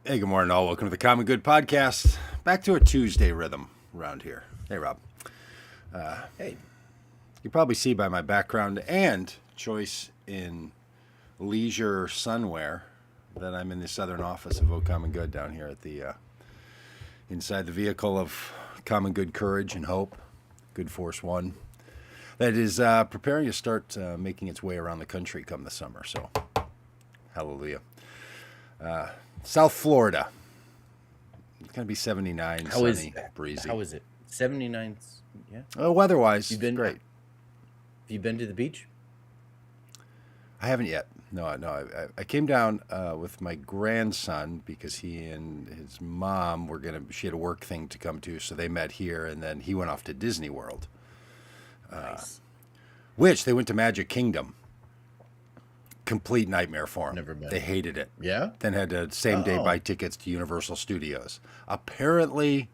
Hey, good morning, all. Welcome to the Common Good Podcast. Back to a Tuesday rhythm around here. Hey, Rob. Hey, You probably see by my background and choice in leisure sunwear that I'm in the southern office of O Common Good down here at the inside the vehicle of Common Good Courage and Hope, Good Force One, that is preparing to start making its way around the country come the summer. So, hallelujah. South Florida. It's going to be 79, sunny, breezy. How is it? 79. Yeah. Oh, weather-wise, You've been great. Have you been to the beach? I haven't yet. No. I came down with my grandson because he and his mom she had a work thing to come to, so they met here, and then he went off to Disney World, Nice. which they went to Magic Kingdom. Complete nightmare for them. Never been. They hated it. Yeah. Then had to same day buy tickets to Universal Studios. Apparently,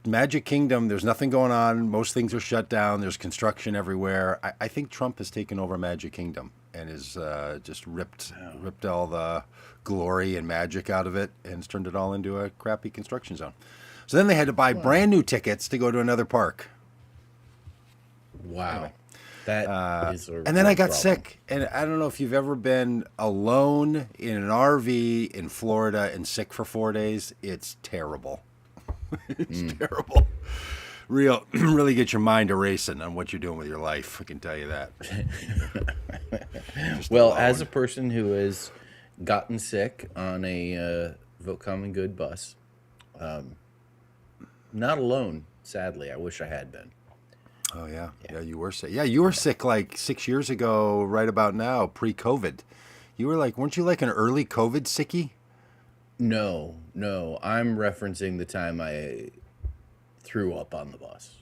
Magic Kingdom, there's nothing going on. Most things are shut down. There's construction everywhere. I think Trump has taken over Magic Kingdom and has just ripped all the glory and magic out of it and has turned it all into a crappy construction zone. So then they had to buy brand new tickets to go to another park. Wow. Anyway. That is a And then I real got problem. sick. And I don't know if you've ever been alone in an RV in Florida and sick for 4 days. It's terrible. It's terrible. Really get your mind erasing on what you're doing with your life. I can tell you that. Well, as a person who has gotten sick on a Vote Common Good bus, not alone, sadly. I wish I had been. Oh, yeah. Yeah, you were sick. Yeah, you were sick like 6 years ago, right about now, pre-COVID. You were like, weren't you like an early COVID sickie? No. I'm referencing the time I threw up on the bus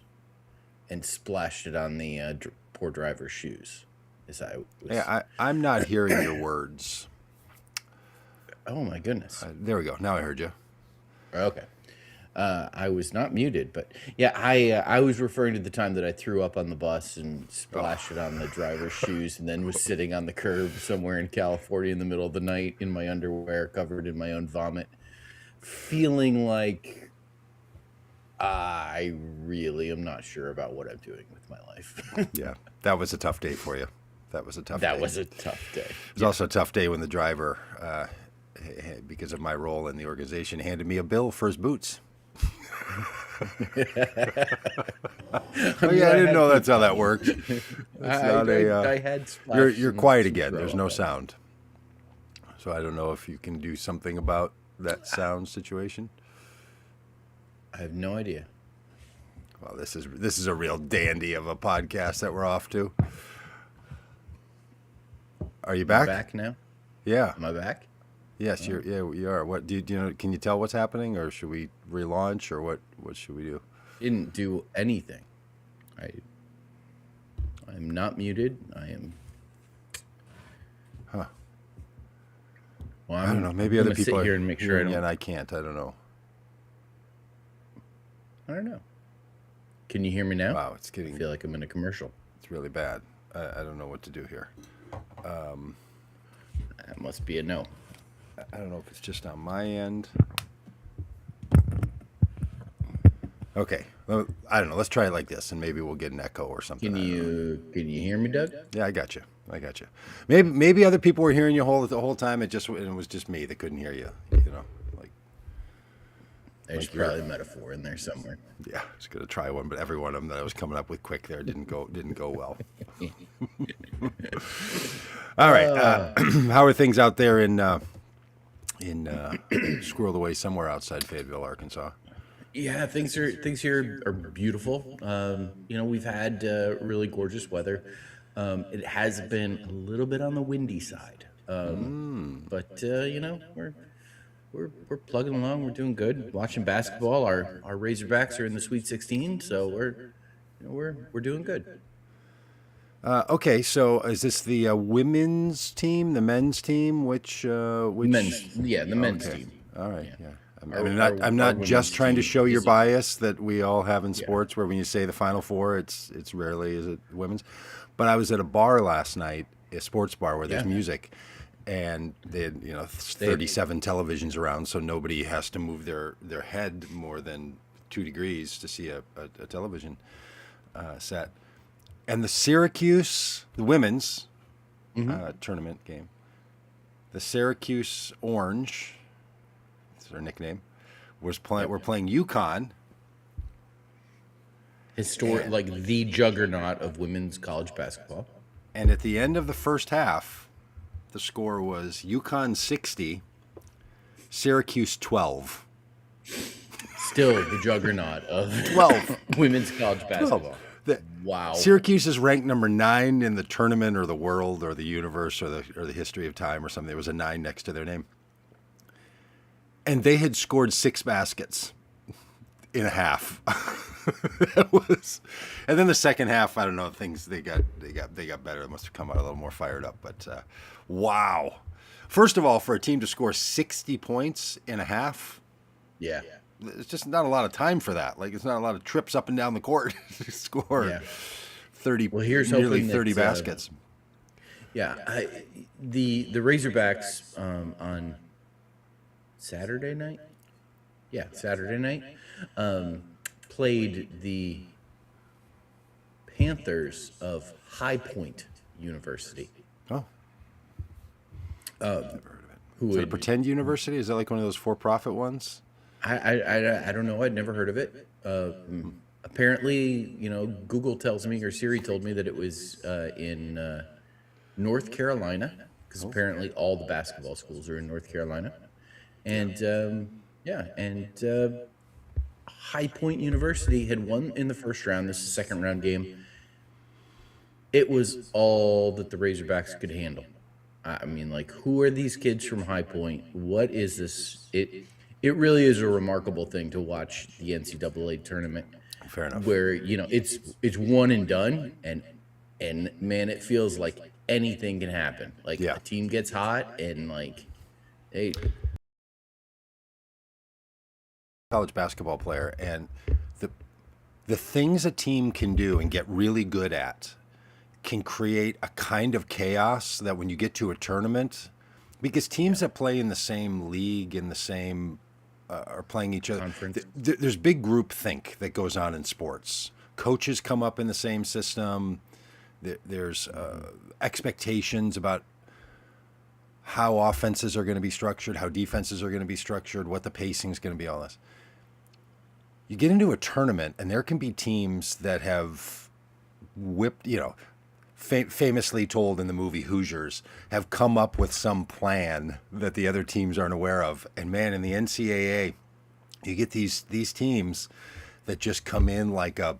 and splashed it on the poor driver's shoes. As I was... Yeah, I'm not hearing your words. Oh, my goodness. There we go. Now I heard you. Okay. I was not muted, but yeah, I was referring to the time that I threw up on the bus and splashed it on the driver's shoes and then was sitting on the curb somewhere in California in the middle of the night in my underwear covered in my own vomit, feeling like I really am not sure about what I'm doing with my life. Yeah, that was a tough day for you. That was a tough day. That was a tough day. It was also a tough day when the driver, because of my role in the organization, handed me a bill for his boots. Oh, yeah, I didn't know that's how that worked. I had splashed You're some- quiet some again. throw There's up no on it. sound. So I don't know if you can do something about that sound situation. I have no idea. Well, this is a real dandy of a podcast that we're off to. Are you back? Back now? Yeah. Am I back? Yes, you are. What do you know? Can you tell what's happening, or should we relaunch, or what should we do? Didn't do anything. I'm not muted. I am. Huh. Well, I don't know. Maybe I'm other gonna people sit are here and make sure I hearing don't. it, and I can't. I don't know. I don't know. Can you hear me now? Wow, it's I getting feel like I'm in a commercial. it's really bad. I don't know what to do here. That must be a no. I don't know if it's just on my end. Okay. Well, I don't know. Let's try it like this, and maybe we'll get an echo or something. Can I don't know. you hear me, Doug? Yeah, I got you. Maybe other people were hearing you the whole time. It was just me that couldn't hear you. You know, like There's probably a metaphor in there somewhere. yeah. I was gonna try one, but every one of them that I was coming up with quick there didn't go well. All right. How are things out there in Squirreled Away somewhere outside Fayetteville, Arkansas? Yeah, things here are beautiful. We've had really gorgeous weather. It has been a little bit on the windy side, but we're plugging along. We're doing good. Watching basketball. Our Razorbacks are in the Sweet 16, so we're doing good. Okay, so is this the women's team, the men's team? Which The men's Okay. team. All right, yeah. Our I'm not women's just trying to team show your is- bias that we all have in sports, where when you say the Final Four, it's rarely is it women's. But I was at a bar last night, a sports bar where there's Yeah. music, and they had 37 televisions around, so nobody has to move their head more than 2 degrees to see a television set. And the Syracuse, the women's tournament game, the Syracuse Orange, that's their nickname, we're playing UConn. Historic, like the juggernaut of women's college basketball. And at the end of the first half, the score was UConn 60, Syracuse 12. Still the juggernaut of 12 women's college basketball. Wow. Syracuse is ranked number 9 in the tournament or the world or the universe or the history of time or something. There was a 9 next to their name. And they had scored 6 baskets in a half. And then the second half, I don't know, things they got better. They must have come out a little more fired up. But wow. First of all, for a team to score 60 points in a half, yeah, it's just not a lot of time for that. Like, it's not a lot of trips up and down the court to score 30. Well, here's nearly hoping 30 that, baskets. The Razorbacks on Saturday night. Yeah, Saturday night. Played the Panthers of High Point University. Oh. Never heard of it. Is it a pretend university? Is that like one of those for-profit ones? I don't know. I'd never heard of it. Apparently, Google tells me, or Siri told me, that it was in North Carolina, because apparently all the basketball schools are in North Carolina. And, High Point University had won in the first round. This is a second round game. It was all that the Razorbacks could handle. I mean, like, who are these kids from High Point? What is this? It really is a remarkable thing to watch the NCAA tournament. Fair enough. Where, it's one and done, and man, it feels like anything can happen. Like, a team gets hot, and hey. College basketball player, and the things a team can do and get really good at can create a kind of chaos that when you get to a tournament, because teams that play in the same league, in the same are playing each other, there's big group think that goes on in sports. Coaches come up in the same system. There's expectations about how offenses are going to be structured, how defenses are going to be structured, what the pacing is going to be, all this. You get into a tournament, and there can be teams that have whipped, famously told in the movie Hoosiers, have come up with some plan that the other teams aren't aware of. And man, in the NCAA, you get these teams that just come in like a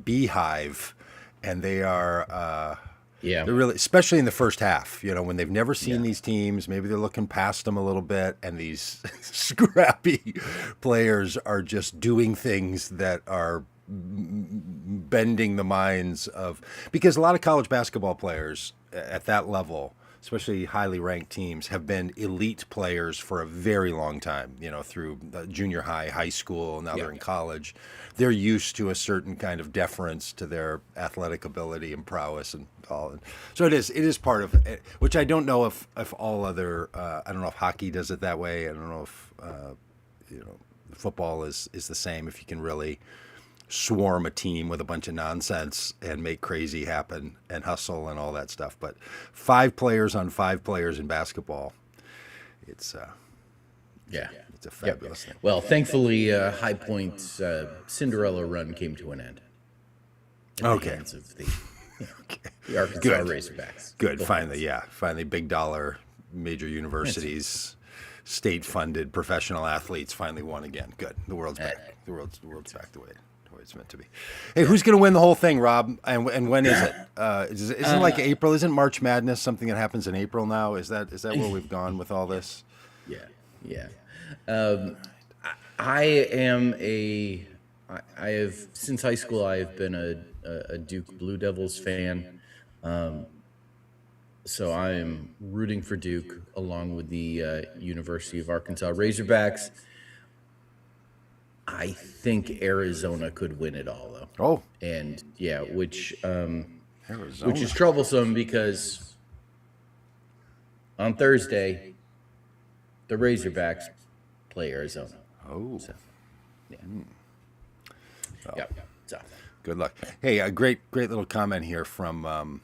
beehive, and they are they're really, especially in the first half, when they've never seen these teams, maybe they're looking past them a little bit, and these scrappy players are just doing things that are bending the minds of, because a lot of college basketball players at that level, especially highly ranked teams, have been elite players for a very long time, through junior high, high school, now they're in college. They're used to a certain kind of deference to their athletic ability and prowess and all. So it is part of it, which I don't know if all other, I don't know if hockey does it that way. I don't know if, football is the same, if you can really swarm a team with a bunch of nonsense and make crazy happen and hustle and all that stuff. But 5 players on 5 players in basketball, it's a fabulous thing. Well, thankfully, High Point's Cinderella run came to an end. At the hands of the Arkansas Razorbacks. Good. Finally, big dollar major universities, state-funded professional athletes finally won again. Good. The world's back. The world's back the way it's meant to be. Hey, who's going to win the whole thing, Rob? And when is it? Isn't like April? Isn't March Madness something that happens in April now? Is that where we've gone with all this? Yeah. I have since high school. I have been a Duke Blue Devils fan. So I am rooting for Duke along with the University of Arkansas Razorbacks. I think Arizona could win it all, though. Oh, and which is troublesome because On Thursday, the Razorbacks play Arizona. Oh, So, yeah. Yep. So, good luck. Hey, a great little comment here from.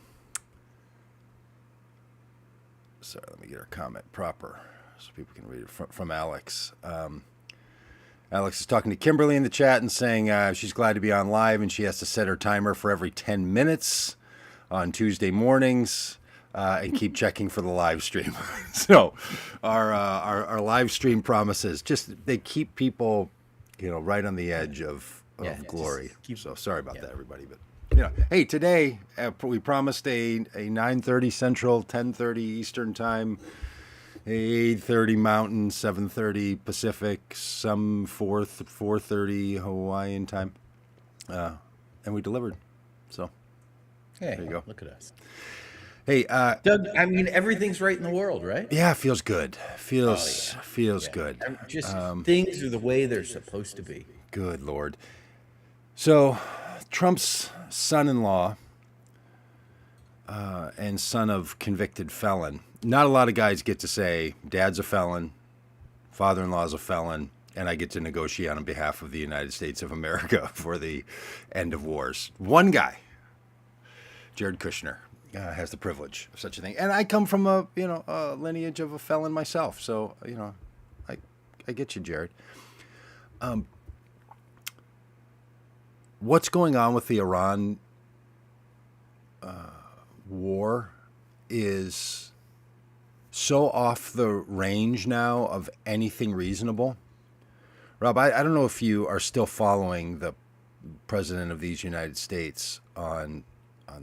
Sorry, let me get our comment proper so people can read it from Alex. Alex is talking to Kimberly in the chat and saying she's glad to be on live and she has to set her timer for every 10 minutes on Tuesday mornings and keep checking for the live stream. So our live stream promises, they keep people, right on the edge of glory. So sorry about that, everybody. But, hey, today we promised a 9:30 Central, 10:30 Eastern time, 8:30 Mountain, 7:30 Pacific, some 4:30 Hawaiian time, and we delivered. So hey, there you go. Look at us. Hey, Doug, I mean, everything's right in the world, right? Yeah, feels good. Feels good. Just things are the way they're supposed to be. Good Lord. So, Trump's son-in-law and son of convicted felon. Not a lot of guys get to say, Dad's a felon, father-in-law's a felon, and I get to negotiate on behalf of the United States of America for the end of wars. One guy, Jared Kushner, has the privilege of such a thing. And I come from a lineage of a felon myself. So, I get you, Jared. What's going on with the Iran war is so off the range now of anything reasonable. Rob, I don't know if you are still following the president of these United States on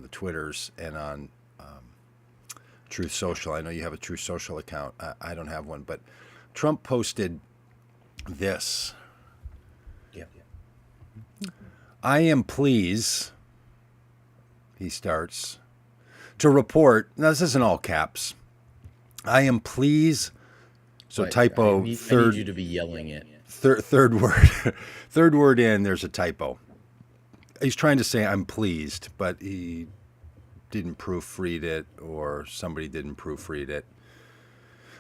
the Twitters and on Truth Social. I know you have a Truth Social account. I don't have one, but Trump posted this. Yeah. I am pleased, he starts, to report, now this isn't all caps, I am pleased, so But typo, I need third you to be yelling it. third word, third word in, there's a typo. He's trying to say I'm pleased, but he didn't proofread it, or somebody didn't proofread it.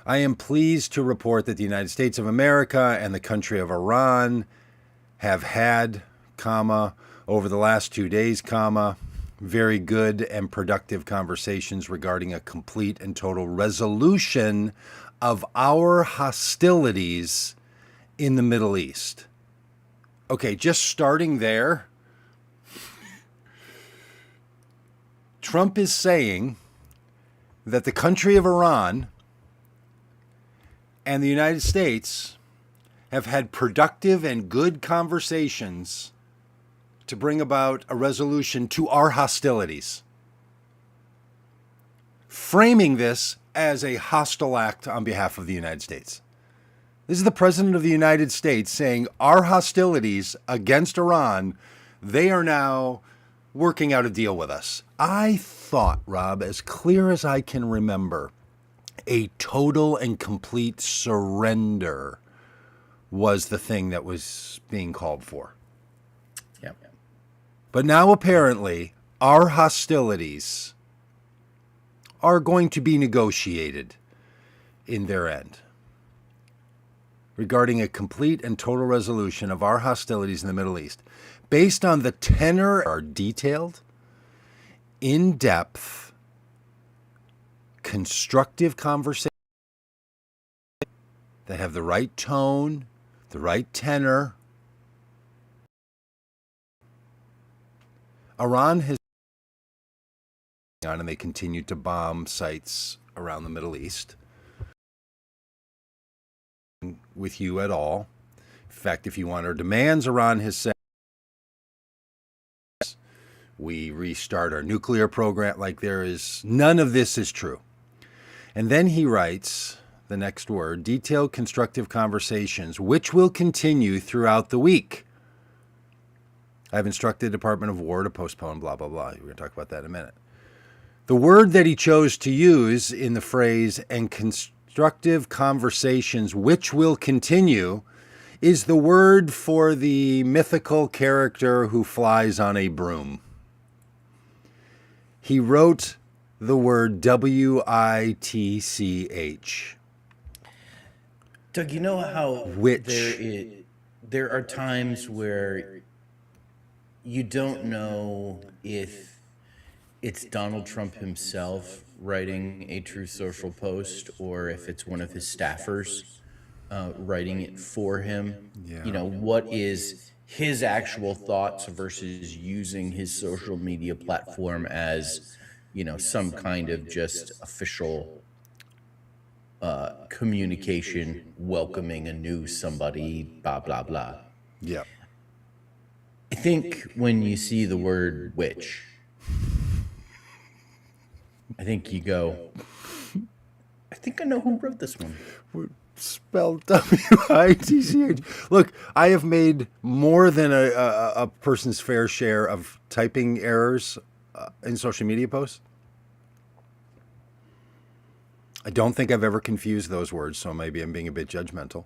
I am pleased to report that the United States of America and the country of Iran have had, over the last 2 days, very good and productive conversations regarding a complete and total resolution of our hostilities in the Middle East. Okay, just starting there, Trump is saying that the country of Iran and the United States have had productive and good conversations to bring about a resolution to our hostilities, framing this as a hostile act on behalf of the United States. This is the President of the United States saying our hostilities against Iran, they are now working out a deal with us. I thought, Rob, as clear as I can remember, a total and complete surrender was the thing that was being called for. Yep. But now apparently our hostilities are going to be negotiated in their end regarding a complete and total resolution of our hostilities in the Middle East based on the tenor are detailed, in-depth, constructive conversations that have the right tone, the right tenor. Iran has on and they continue to bomb sites around the Middle East with you at all. In fact, if you want our demands, Iran has said we restart our nuclear program. Like, there is none of this is true. And then he writes the next word, detailed constructive conversations, which will continue throughout the week. I've instructed the Department of War to postpone blah, blah, blah. We're going to talk about that in a minute. The word that he chose to use in the phrase, and constructive conversations which will continue, is the word for the mythical character who flies on a broom. He wrote the word WITCH. Doug, you know how Which? there are times where you don't know if it's Donald Trump himself writing a Truth Social post or if it's one of his staffers writing it for him. Yeah. You know, what is his actual thoughts versus using his social media platform as, you know, some kind of just official communication, welcoming a new somebody, blah, blah, blah. Yeah. I think when you see the word witch, I think you go, I think I know who wrote this one. Spelled WITCH. Look, I have made more than a person's fair share of typing errors in social media posts. I don't think I've ever confused those words, so maybe I'm being a bit judgmental.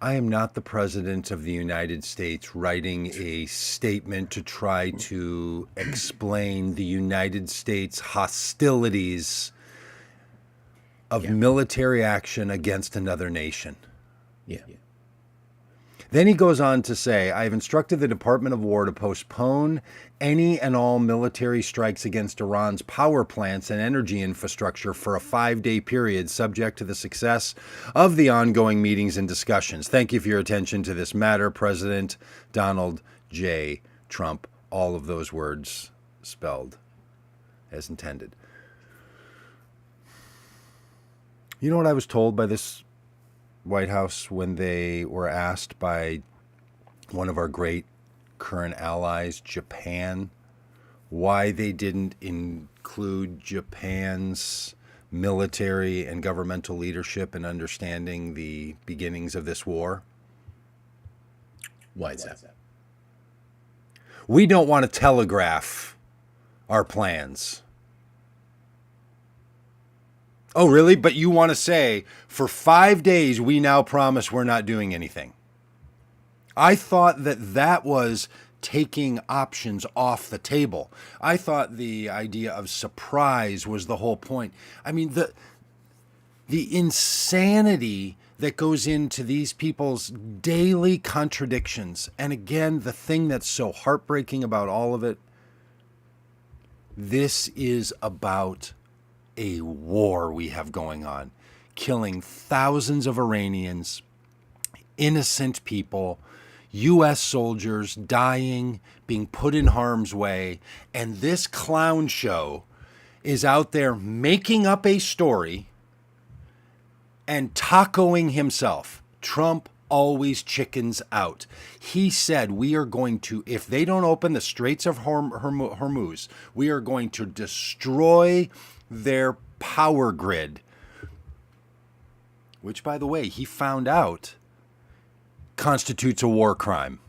I am not the president of the United States writing a statement to try to explain the United States hostilities of military action against another nation. Yeah. Then he goes on to say, I have instructed the Department of War to postpone any and all military strikes against Iran's power plants and energy infrastructure for a 5-day period, subject to the success of the ongoing meetings and discussions. Thank you for your attention to this matter, President Donald J. Trump. All of those words spelled as intended. You know what I was told by this White House when they were asked by one of our great current allies, Japan, why they didn't include Japan's military and governmental leadership in understanding the beginnings of this war? Why is that? We don't want to telegraph our plans. Oh, really? But you want to say, for 5 days, we now promise we're not doing anything. I thought that was taking options off the table. I thought the idea of surprise was the whole point. I mean, the insanity that goes into these people's daily contradictions. And again, the thing that's so heartbreaking about all of it, this is about a war we have going on, killing thousands of Iranians, innocent people, U.S. soldiers dying, being put in harm's way, and this clown show is out there making up a story and tacoing himself. Trump always chickens out. He said, we are going to, if they don't open the Straits of Hormuz, we are going to destroy their power grid, which, by the way, he found out constitutes a war crime.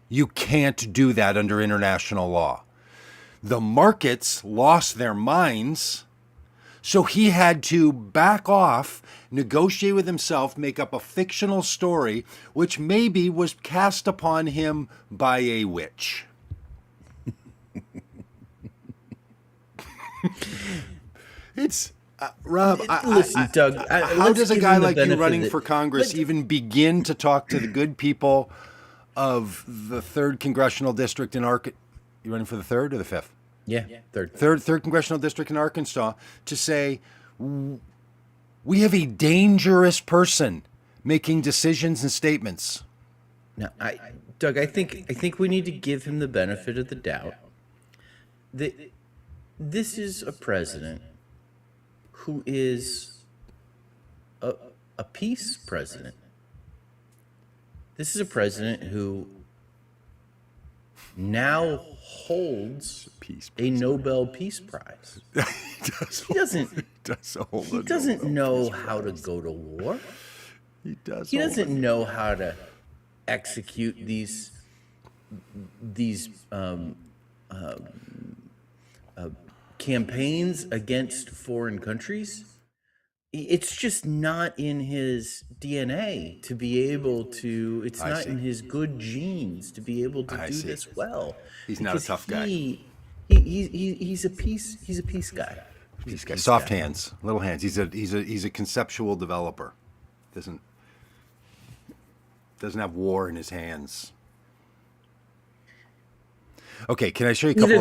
You can't do that under international law. The markets lost their minds, so he had to back off, negotiate with himself, make up a fictional story, which maybe was cast upon him by a witch. It's Rob. Listen, Doug. How does a guy like you running for Congress even begin to talk to the good people of the 3rd congressional district in Arkansas? You running for the 3rd or the 5th? Yeah, third congressional district in Arkansas, to say we have a dangerous person making decisions and statements. Now, Doug, I think we need to give him the benefit of the doubt. This is a president who is a peace president. This is a president who now holds a Nobel Peace Prize. He doesn't know how to go to war. He doesn't know how to execute these campaigns against foreign countries. It's just not in his DNA to be able to, it's not in his good genes to be able to do this well. He's not a tough guy. He's a peace guy. He's got soft hands, little hands. He's a conceptual developer. Doesn't have war in his hands. Okay, can I show you a couple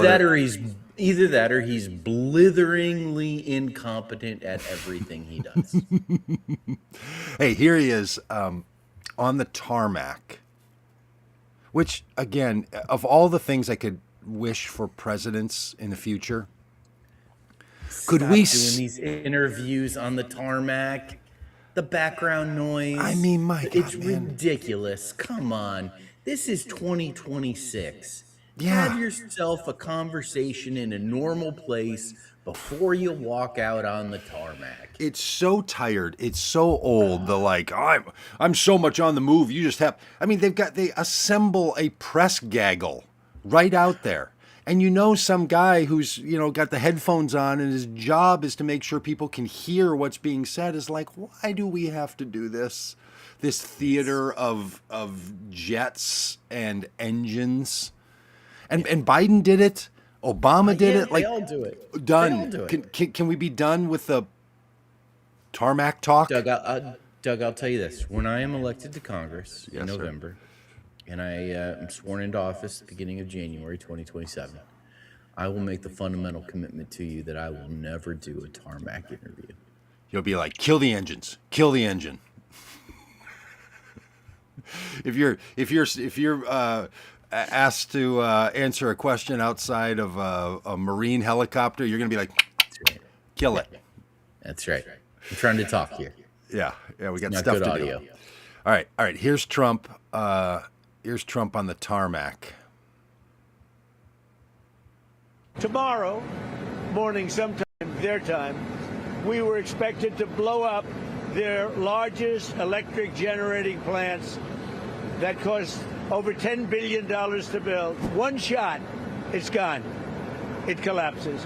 Either that or he's blitheringly incompetent at everything he does. Hey, here he is on the tarmac. Which, again, of all the things I could wish for presidents in the future, could we doing these interviews on the tarmac? The background noise. I mean, my God, it's man. ridiculous. Come on, this is 2026. Yeah. Have yourself a conversation in a normal place before you walk out on the tarmac. It's so tired. It's so old. The like, I'm so much on the move. You just have. I mean, they assemble a press gaggle right out there, and some guy who's got the headphones on, and his job is to make sure people can hear what's being said. Is like, why do we have to do this? This theater of jets and engines, and Biden did it. Obama did it. Like, they all do it. Done. They all do it. Can we be done with the tarmac talk? Doug, I'll tell you this. When I am elected to Congress in November, and I am sworn into office at the beginning of January 2027, I will make the fundamental commitment to you that I will never do a tarmac interview. You'll be like, kill the engines. Kill the engine. If you're asked to answer a question outside of a Marine helicopter, you're going to be like, kill it. That's right. I'm trying to talk here. Yeah, we got Not stuff good to audio. do. All right. Here's Trump. Here's Trump on the tarmac. Tomorrow morning, sometime their time, we were expected to blow up their largest electric generating plants that cost over $10 billion to build. One shot, it's gone. It collapses.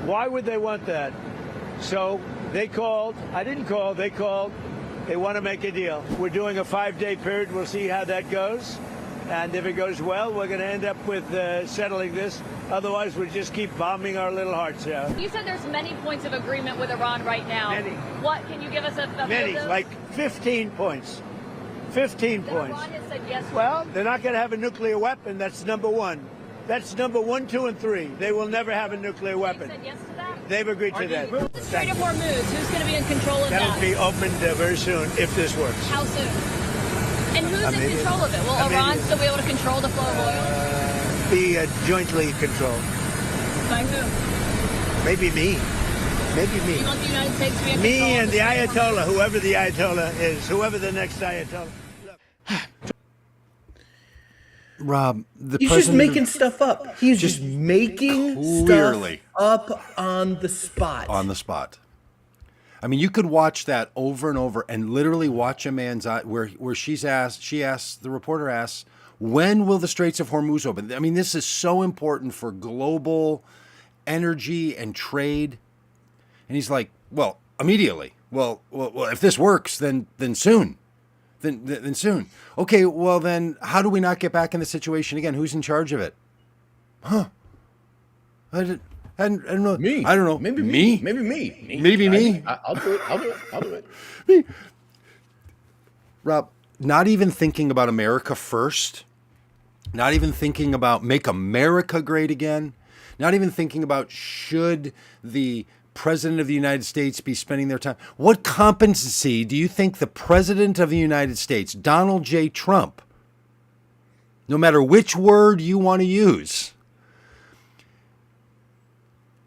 Why would they want that? So they called. I didn't call. They called. They want to make a deal. We're doing a 5-day period. We'll see how that goes. And if it goes well, we're going to end up with settling this. Otherwise, we'll just keep bombing our little hearts out. You said there's many points of agreement with Iran right now. Many. What, can you give us a Many, like 15 points. 15 points. Iran has said yes. Well, they're not going to have a nuclear weapon. That's number one. That's number 1, 2, and 3. They will never have a nuclear weapon. They said yes to that? They've agreed to that. The Strait of Hormuz, who's going to be in control of That'll that? be opened very soon if this works. How soon? And who's in control of it? Will Iran still be able to control the flow of oil? Be jointly controlled. By who? Maybe me. Maybe me. You want the United States to be in Me control and of the Strait of Hormuz? Ayatollah, whoever the Ayatollah is, whoever the next Ayatollah. Rob, the He's just making stuff up. He's just making clearly stuff up on the spot. on the spot. I mean, you could watch that over and over and literally watch a man's eye where the reporter asks, when will the Straits of Hormuz open? I mean, this is so important for global energy and trade. And he's like, well, immediately. Well, if this works, then soon. Then soon. Okay, well then, how do we not get back in the situation again? Who's in charge of it? Huh? I don't know. Me. I don't know. Maybe me. Maybe me. Maybe me. I'll do it. I'll do it. Me. Rob, not even thinking about America first. Not even thinking about make America great again. Not even thinking about should the President of the United States be spending their time. What competency do you think the President of the United States, Donald J. Trump, no matter which word you want to use,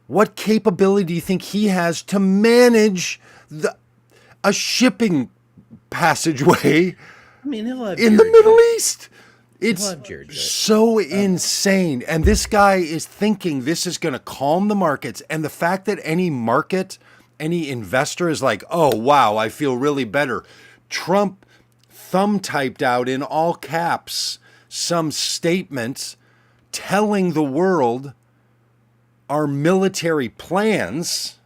what capability do you think he has to manage a shipping passageway He'll have in the Middle East? It's Jared so insane. And this guy is thinking this is going to calm the markets. And the fact that any investor is like, oh, wow, I feel really better. Trump thumb typed out in all caps some statements telling the world our military plans.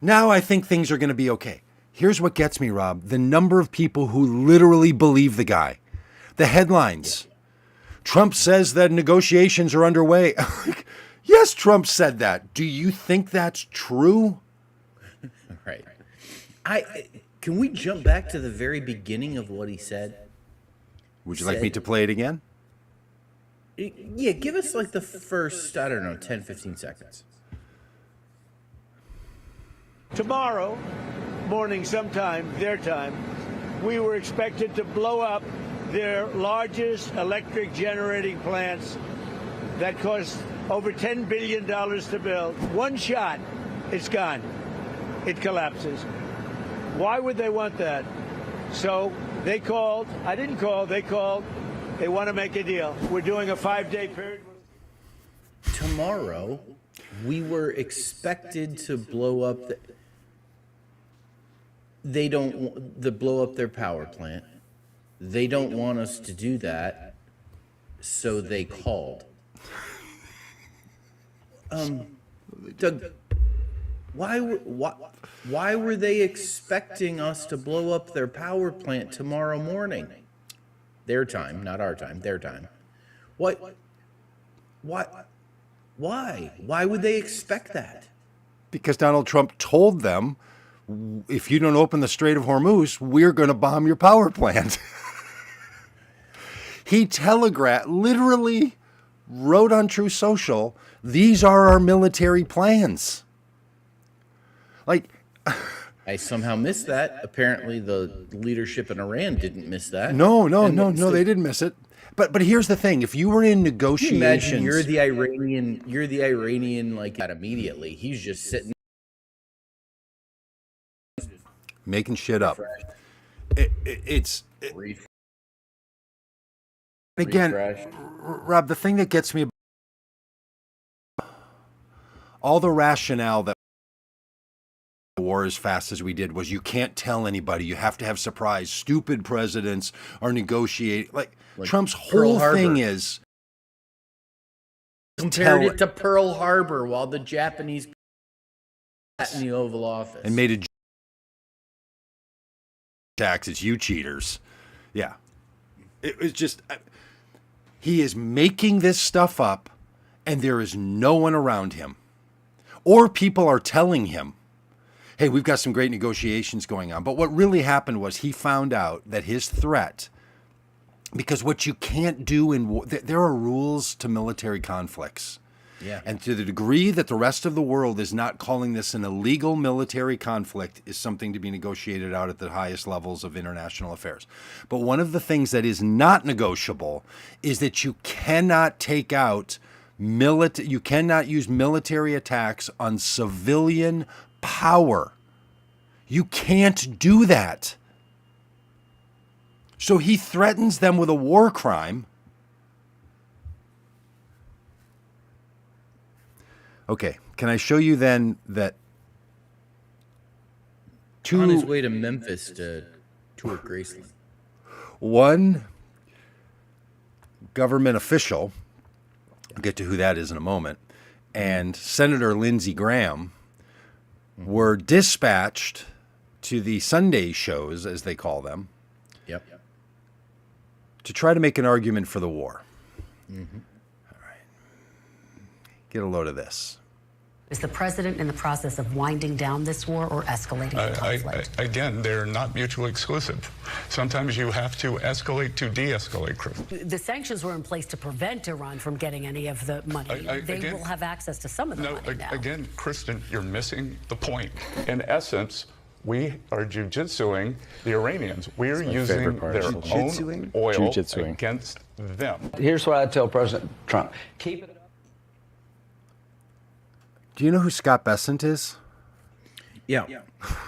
Now I think things are going to be okay. Here's what gets me, Rob. The number of people who literally believe the guy. The headlines. Trump says that negotiations are underway. Yes, Trump said that. Do you think that's true? Right. Can we jump back to the very beginning of what he said? Would you like me to play it again? Yeah, give us like the first, I don't know, 10, 15 seconds. Tomorrow morning, sometime, their time, we were expected to blow up their largest electric generating plants that cost over $10 billion to build. One shot, it's gone. It collapses. Why would they want that? So they called. I didn't call. They called. They want to make a deal. We're doing a 5-day period. Tomorrow, we were expected to blow up blow up their power plant. They don't want us to do that, so they called. Doug, why were they expecting us to blow up their power plant tomorrow morning? Their time, not our time, their time. What? Why? Why would they expect that? Because Donald Trump told them, if you don't open the Strait of Hormuz, we're going to bomb your power plant. He literally wrote on True Social, these are our military plans. Like, I somehow missed that. Apparently, the leadership in Iran didn't miss that. No, they didn't miss it. But here's the thing: if you were in negotiations, imagine you're the Iranian like that immediately. He's just sitting, making shit up. Again, Rob, the thing that gets me, all the rationale that the war as fast as we did was you can't tell anybody. You have to have surprise. Stupid presidents are negotiating. Like Trump's whole thing is compared it to Pearl Harbor while the Japanese sat in the Oval Office and made a tax. It's you cheaters. Yeah, it was just he is making this stuff up, and there is no one around him, or people are telling him, hey, we've got some great negotiations going on. But what really happened was he found out that his threat, because what you can't do in war, there are rules to military conflicts. Yeah. And to the degree that the rest of the world is not calling this an illegal military conflict is something to be negotiated out at the highest levels of international affairs. But one of the things that is not negotiable is that you cannot take out you cannot use military attacks on civilian power. You can't do that. So he threatens them with a war crime. Okay, can I show you then that on his way to Memphis to tour Graceland? One government official, I'll get to who that is in a moment, and Senator Lindsey Graham were dispatched to the Sunday shows, as they call them, to try to make an argument for the war. Mm-hmm. All right. Get a load of this. Is the president in the process of winding down this war or escalating the conflict? Again, they're not mutually exclusive. Sometimes you have to escalate to de-escalate, Chris. The sanctions were in place to prevent Iran from getting any of the money. They will have access to some of the money now. Again, Kristen, you're missing the point. In essence, we are jiu-jitsuing the Iranians. We're using their own oil against them. Here's what I tell President Trump. Keep it up. Do you know who Scott Bessent is? Yeah.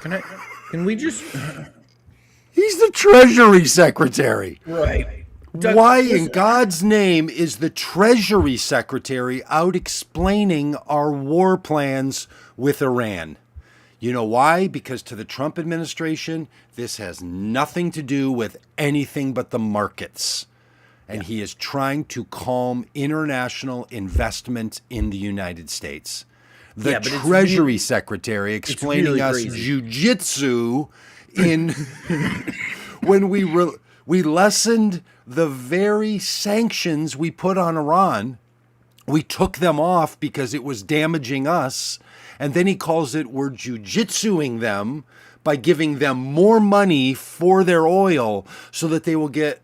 Can we just... He's the Treasury Secretary. Right. Why in God's name is the Treasury Secretary out explaining our war plans with Iran? You know why? Because to the Trump administration, this has nothing to do with anything but the markets. And he is trying to calm international investment in the United States. The Treasury Secretary explaining us jujitsu in when We lessened the very sanctions we put on Iran. We took them off because it was damaging us. And then he calls it we're jujitsuing them by giving them more money for their oil so that they will get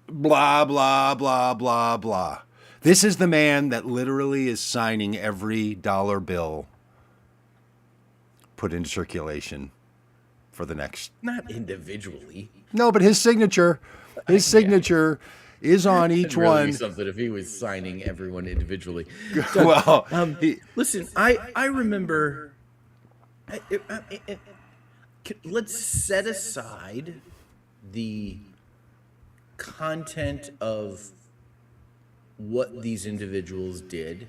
blah, blah, blah, blah, blah. This is the man that literally is signing every dollar bill put into circulation for the next. Not individually. No, but his signature is on each Really one. be something if he was signing everyone individually. Well, Listen, I remember. Let's set aside the content of what these individuals did,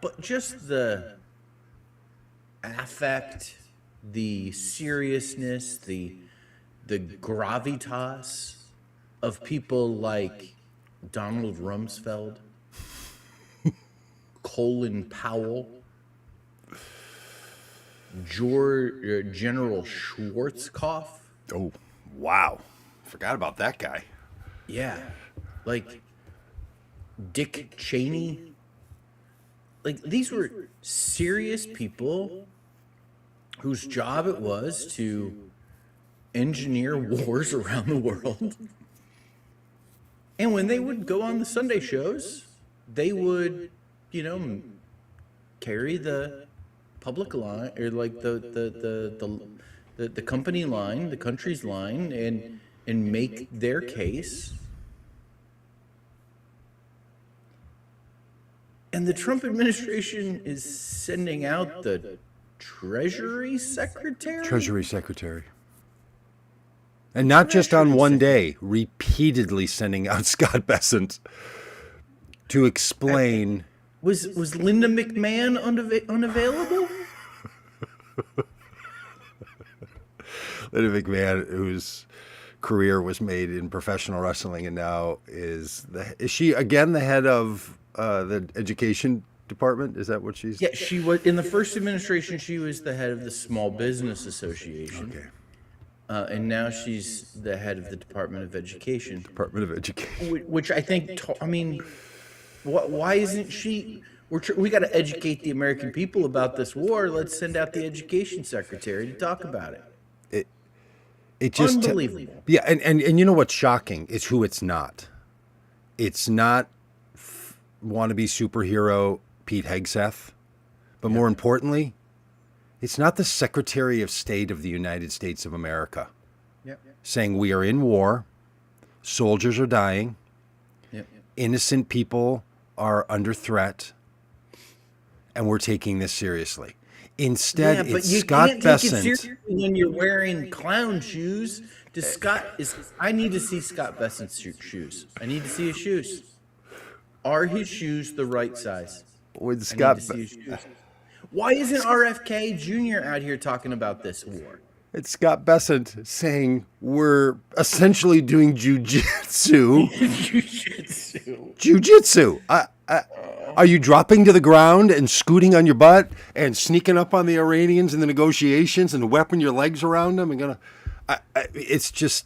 but just the affect, the seriousness, the gravitas of people like Donald Rumsfeld, Colin Powell, General Schwarzkopf. oh, wow. Forgot about that guy. Yeah. Like Dick Cheney. Like, these were serious people whose job it was to engineer wars around the world. And when they would go on the Sunday shows, they would, carry the public line, or like the company line, the country's line, and make their case. And the Trump administration is sending out the Treasury Secretary? Treasury Secretary. And not just on one day, repeatedly sending out Scott Bessent to explain. Was Linda McMahon unavailable? Linda McMahon, whose career was made in professional wrestling and now is she again the head of the education department? Is that what she's? Yeah, she was in the first administration. She was the head of the Small Business Association. Okay. And now she's the head of the Department of Education. Department of Education. Which I think, why isn't she? We got to educate the American people about this war. Let's send out the education secretary to talk about it. It just unbelievable. Yeah, and you know what's shocking is who it's not. It's not wannabe superhero Pete Hegseth, but more importantly, it's not the Secretary of State of the United States of America saying we are in war, soldiers are dying, innocent people are under threat, and we're taking this seriously. Instead, it's Scott Bessent. Take it seriously when you're wearing clown shoes. I need to see Scott Bessent's shoes. I need to see his shoes. Are his shoes the right size? When Scott, why isn't RFK Jr. out here talking about this war? It's Scott Bessent saying we're essentially doing jujitsu. Jujitsu. Are you dropping to the ground and scooting on your butt and sneaking up on the Iranians in the negotiations and wrapping your legs around them and it's just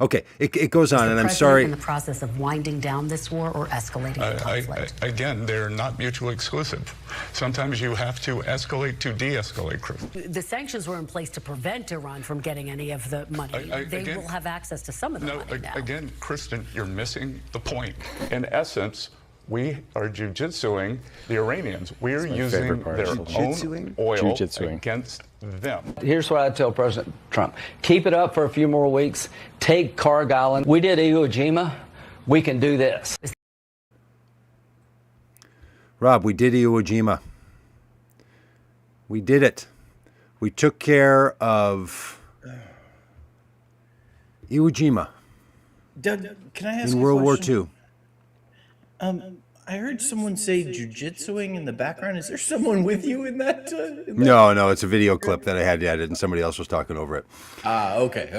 okay. It goes on, and I'm sorry. In the process of winding down this war or escalating the conflict. Again, they're not mutually exclusive. Sometimes you have to escalate to de-escalate. The sanctions were in place to prevent Iran from getting any of the money. They will have access to some of the money now. Again, Kristen, you're missing the point. In essence, we are jujitsuing the Iranians. We're using their own oil against them. Here's what I tell President Trump. Keep it up for a few more weeks. Take Cargill. We did Iwo Jima. We can do this. Rob, we did Iwo Jima. We did it. We took care of Iwo Jima. Doug, can I ask in you World a War question? II. I heard someone say jujitsuing in the background. Is there someone with you in that? No, it's a video clip that I had to edit, and somebody else was talking over it. Okay.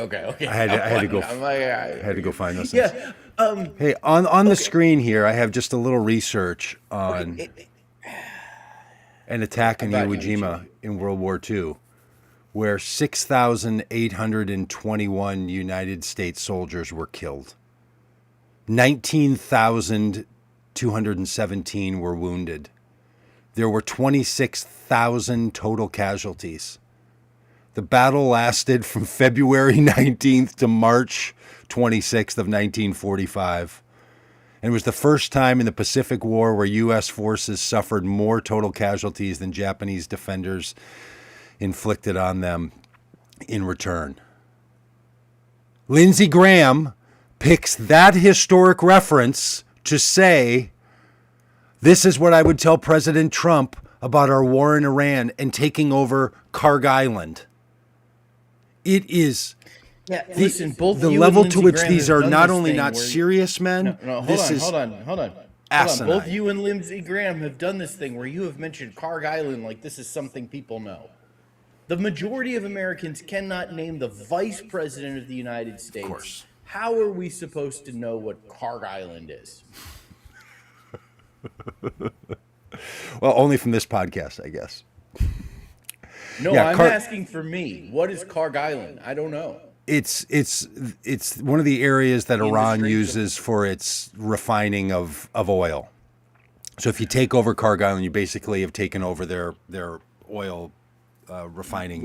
I had to go find those things. Yeah. Hey, on the screen here, I have just a little research on an attack in Iwo Jima in World War II, where 6,821 United States soldiers were killed. 19,217 were wounded. There were 26,000 total casualties. The battle lasted from February 19th to March 26th of 1945. And it was the first time in the Pacific War where U.S. forces suffered more total casualties than Japanese defenders inflicted on them in return. Lindsey Graham picks that historic reference to say, this is what I would tell President Trump about our war in Iran and taking over Karg Island. It is listen, both the you level and to Lindsey which Graham these have are done not this only thing not where serious, men. Hold on. Asinine. Both you and Lindsey Graham have done this thing where you have mentioned Karg Island like this is something people know. The majority of Americans cannot name the Vice President of the United States. Of course. How are we supposed to know what Karg Island is? Well, only from this podcast, I guess. No, Yeah, I'm asking for me. What is Karg Island? I don't know. It's one of the areas that Iran Industry. uses for its refining of oil. So if you take over Karg Island, you basically have taken over their oil refining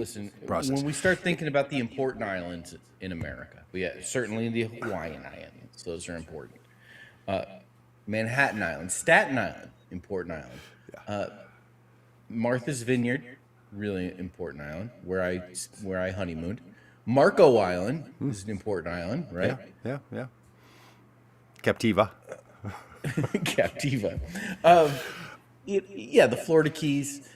process. When we start thinking about the important islands in America, certainly the Hawaiian Islands, those are important. Manhattan Island, Staten Island, important island. Martha's Vineyard, really important island, where I honeymooned. Marco Island is an important island, right? Yeah. Captiva. Captiva. The Florida Keys.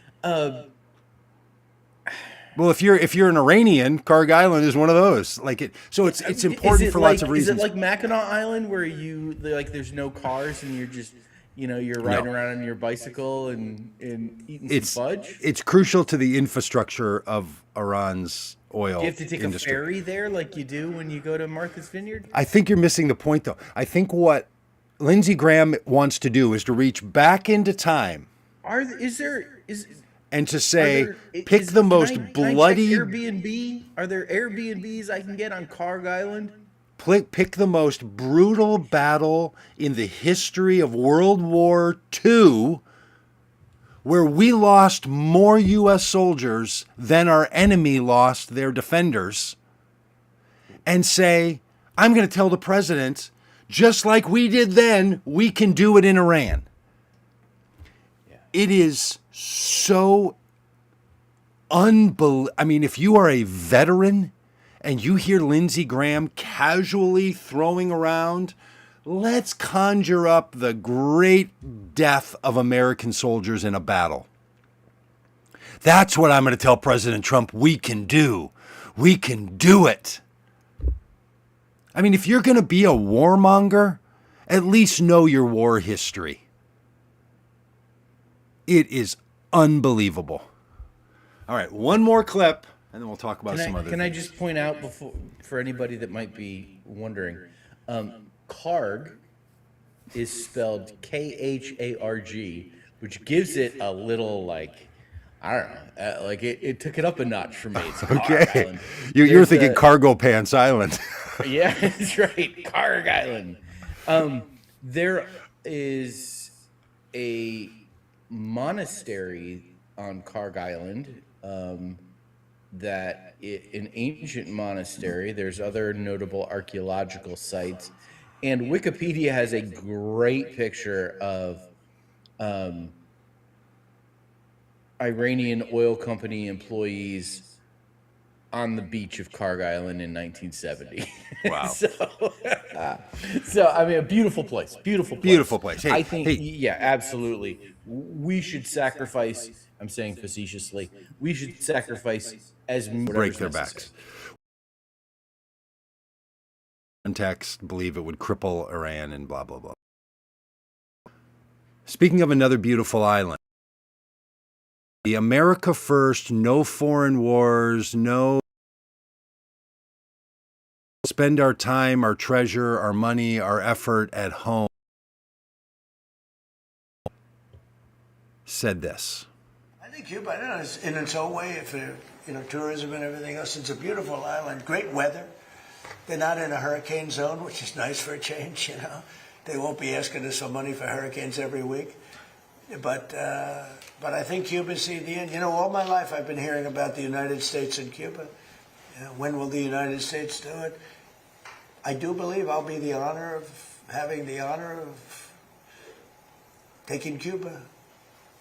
Well, if you're an Iranian, Karg Island is one of those. It's important for lots of reasons. Is it like Mackinac Island where there's no cars and you're just you're riding around on your bicycle and eating some fudge? It's crucial to the infrastructure of Iran's oil industry. Do you have to take a ferry there like you do when you go to Martha's Vineyard? I think you're missing the point, though. I think what Lindsey Graham wants to do is to reach back into time and to say, pick the most bloody... Airbnb? Are there Airbnbs I can get on Karg Island? Pick the most brutal battle in the history of World War II, where we lost more U.S. soldiers than our enemy lost their defenders, and say, I'm going to tell the president, just like we did then, we can do it in Iran. Yeah. It is so unbelievable. I mean, if you are a veteran and you hear Lindsey Graham casually throwing around, let's conjure up the great death of American soldiers in a battle. That's what I'm going to tell President Trump we can do. We can do it. I mean, if you're going to be a warmonger, at least know your war history. It is unbelievable. All right, one more clip. And then we'll talk about some other things. Can I just point out for anybody that might be wondering, Karg is spelled Kharg, which gives it a little I don't know, it took it up a notch for me. Okay, you were thinking Cargo Pants Island. Yeah, that's right, Karg Island. There is a monastery on Karg Island. An ancient monastery. There's other notable archaeological sites, and Wikipedia has a great picture of Iranian oil company employees on the beach of Karg Island in 1970. Wow. So I mean, a beautiful place. Beautiful place. Hey, I think, yeah, absolutely. We should sacrifice. I'm saying facetiously. We should sacrifice as break their backs. Context, believe it would cripple Iran and blah blah blah. Speaking of another beautiful island, the America first, no foreign wars, no. Spend our time, our treasure, our money, our effort at home. Said this. think Cuba, you know, is in its own way, if tourism and everything else, it's a beautiful island, great weather. They're not in a hurricane zone, which is nice for a change, you know. They won't be asking us for money for hurricanes every week. But I think Cuba's see the end. You know, all my life I've been hearing about the United States and Cuba. You know, when will the United States do it? I do believe I'll be having the honor of taking Cuba.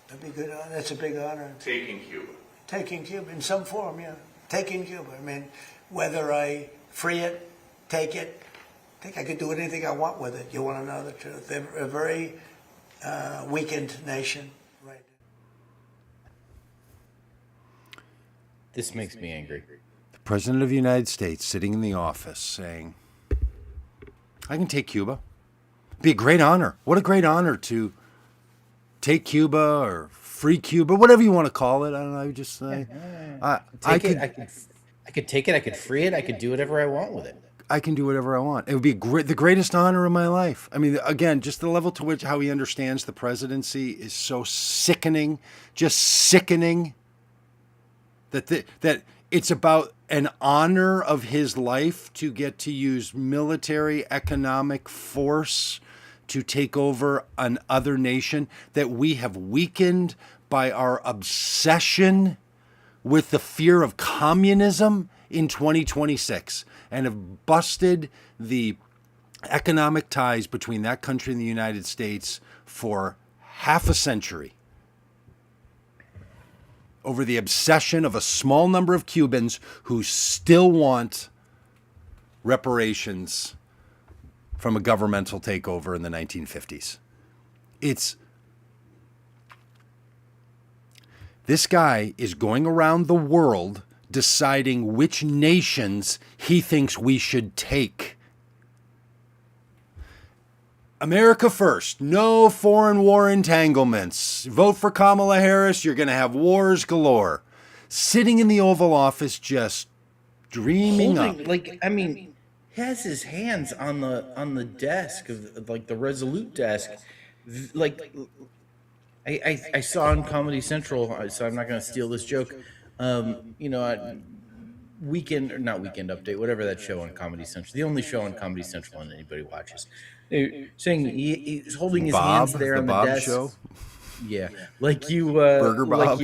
That'd be good. That's a big honor. Taking Cuba. Taking Cuba in some form, yeah. Taking Cuba. I mean, whether I free it, take it, I think I could do anything I want with it. You want to know the truth? They're a very weakened nation right now. This makes me angry. The President of the United States sitting in the office saying, I can take Cuba. It'd be a great honor. What a great honor to take Cuba or free Cuba, whatever you want to call it. I don't know. Just I could take it. I could free it. I could do whatever I want with it. I can do whatever I want. It would be the greatest honor of my life. I mean, again, just the level to which how he understands the presidency is so sickening, just sickening. That it's about an honor of his life to get to use military economic force to take over another nation that we have weakened by our obsession with the fear of communism in 2026 and have busted the economic ties between that country and the United States for half a century over the obsession of a small number of Cubans who still want reparations from a governmental takeover in the 1950s. This guy is going around the world deciding which nations he thinks we should take. America first. No foreign war entanglements. Vote for Kamala Harris. You're going to have wars galore. Sitting in the Oval Office just dreaming up. He has his hands on the desk of like the Resolute desk. Like I saw on Comedy Central, so I'm not going to steal this joke. Weekend Update, whatever that show on Comedy Central, the only show on Comedy Central and anybody watches. They're saying he's holding his hands there on the Bob desk. Show? Yeah, like you, Burger Bob.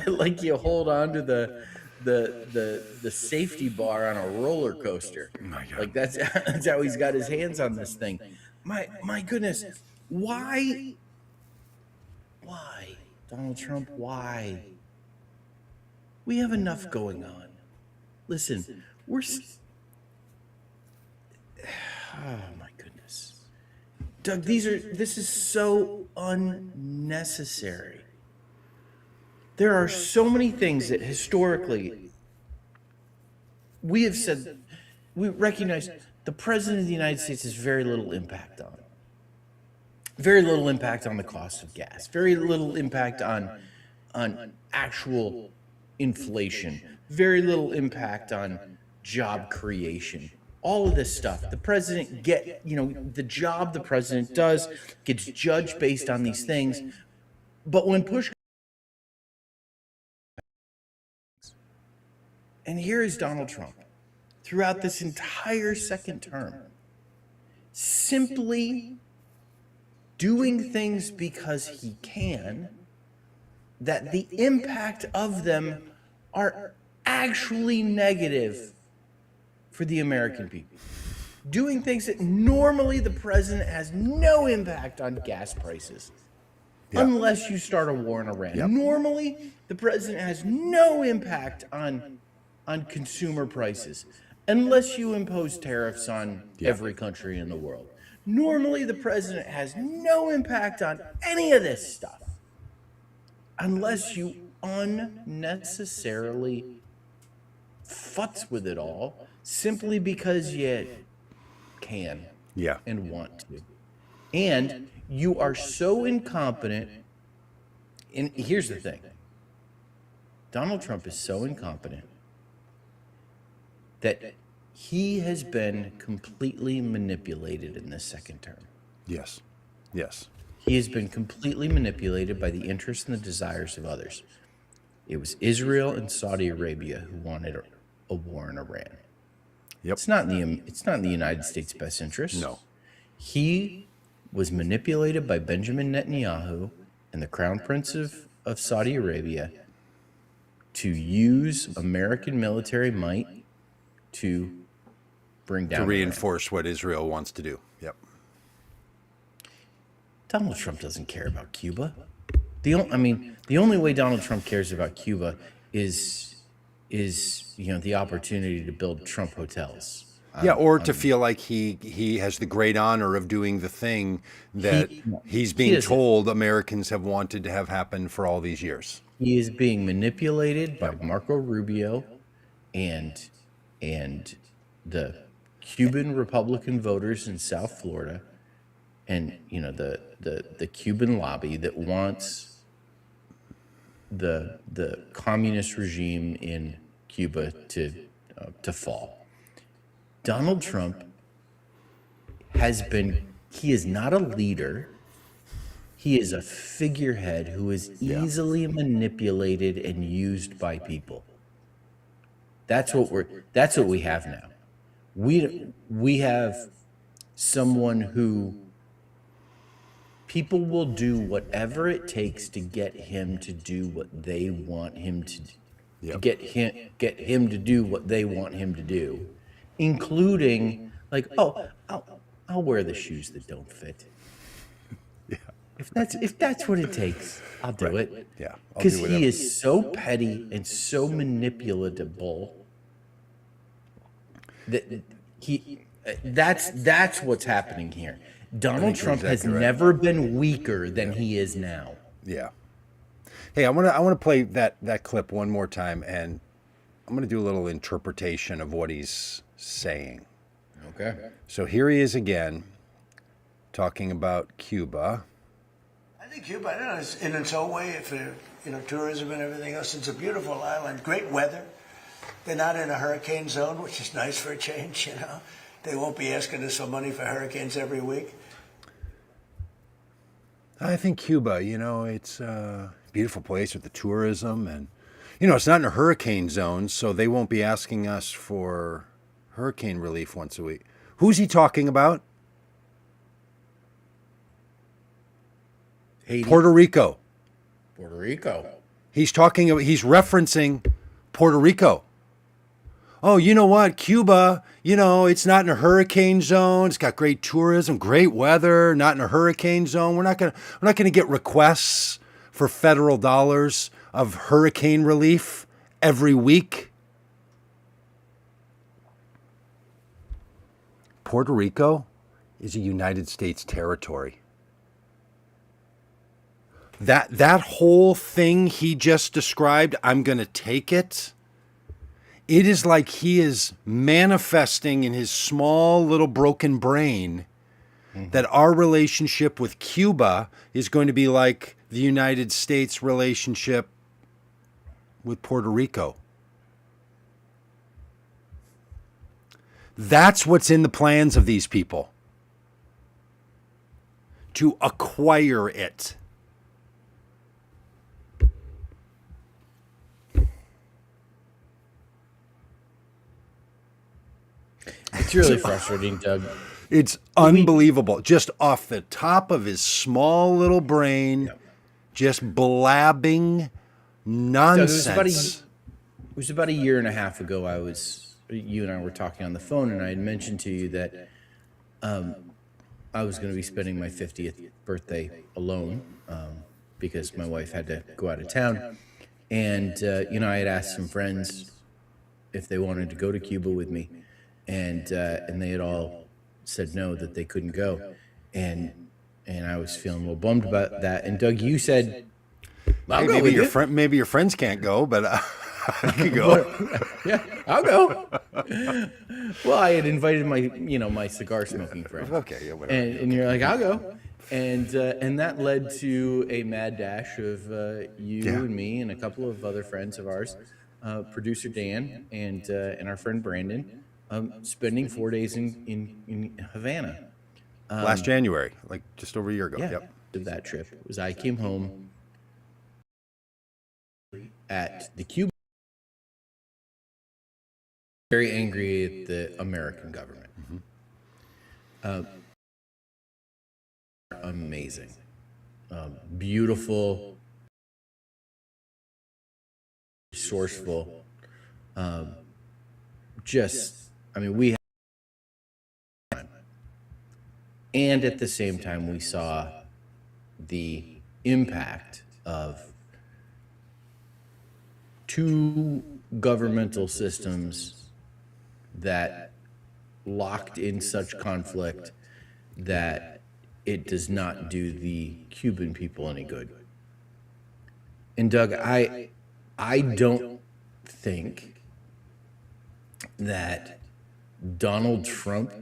like you hold on to the safety bar on a roller coaster. Oh my God. Like that's how he's got his hands on this thing. My goodness, why, Donald Trump? Why? We have enough going on. Listen, oh my goodness, Doug. This is so unnecessary. There are so many things that historically we have said, we recognize the President of the United States has very little impact on. Very little impact on the cost of gas. Very little impact on actual inflation. Very little impact on job creation. All of this stuff. The president the job the president does gets judged based on these things. But when push, and here is Donald Trump throughout this entire second term, simply doing things because he can, that the impact of them are actually negative for the American people. Doing things that normally the president has no impact on gas prices. Yep. Unless you start a war in Iran. Yep. Normally, the president has no impact on consumer prices unless you impose tariffs on every country in the world. Normally, the president has no impact on any of this stuff unless you unnecessarily futz with it all simply because you can and want to. And you are so incompetent. And here's the thing. Donald Trump is so incompetent that he has been completely manipulated in this second term. Yes. He has been completely manipulated by the interests and the desires of others. It was Israel and Saudi Arabia who wanted a war in Iran. Yep. It's not in the United States' best interest. No. He was manipulated by Benjamin Netanyahu and the Crown Prince of Saudi Arabia to use American military might to bring down to reinforce what Israel wants to do. Yep. Donald Trump doesn't care about Cuba. The only way Donald Trump cares about Cuba is the opportunity to build Trump hotels. Or to feel like he has the great honor of doing the thing that he's being told Americans have wanted to have happen for all these years. He is being manipulated by Marco Rubio and the Cuban Republican voters in South Florida, and the Cuban lobby that wants the communist regime in Cuba to fall. Donald Trump he is not a leader. He is a figurehead who is easily manipulated and used by people. That's what we have now. We have someone who people will do whatever it takes to get him to do what they want him to do. Yep. Get him to do what they want him to do, including like, I'll wear the shoes that don't fit. Yeah. If that's what it takes, I'll do it. Yeah. Because he is so petty and so manipulatable that that's what's happening here. Donald Trump has never been weaker than he is now. Yeah. Hey, I want to play that clip one more time, and I'm going to do a little interpretation of what he's saying. Okay. So here he is again, talking about Cuba. I think Cuba, is in its own way, if tourism and everything else, it's a beautiful island, great weather. They're not in a hurricane zone, which is nice for a change. They won't be asking us for money for hurricanes every week. I think Cuba, it's a beautiful place with the tourism, and it's not in a hurricane zone, so they won't be asking us for hurricane relief once a week. Who's he talking about? Haiti. Puerto Rico. Puerto Rico. He's referencing Puerto Rico. Oh, you know what? Cuba, it's not in a hurricane zone. It's got great tourism, great weather, not in a hurricane zone. We're not going to get requests for federal dollars of hurricane relief every week. Puerto Rico is a United States territory. That whole thing he just described, I'm going to take it. It is like he is manifesting in his small little broken brain that our relationship with Cuba is going to be like the United States relationship with Puerto Rico. That's what's in the plans of these people. To acquire it. It's really frustrating, Doug. It's unbelievable. Just off the top of his small little brain, just blabbing nonsense. Doug, it was about a year and a half ago. You and I were talking on the phone, and I had mentioned to you that I was going to be spending my 50th birthday alone because my wife had to go out of town. And, I had asked some friends if they wanted to go to Cuba with me. And they had all said no, that they couldn't go. And I was feeling a little bummed about that. And Doug, you said, maybe your friends can't go, but I could go. Yeah, I'll go. Well, I had invited my cigar smoking friend. Okay, yeah, whatever. And you're like, I'll go. And that led to a mad dash of you and me and a couple of other friends of ours, producer Dan and our friend Brandon, spending 4 days in Havana. Last January, like just over a year ago. Yeah. Yep. of that trip was I came home at the Cuban, very angry at the American government. Amazing, beautiful, resourceful. We had, and at the same time, we saw the impact of two governmental systems that locked in such conflict that it does not do the Cuban people any good. And Doug, I don't think that Donald Trump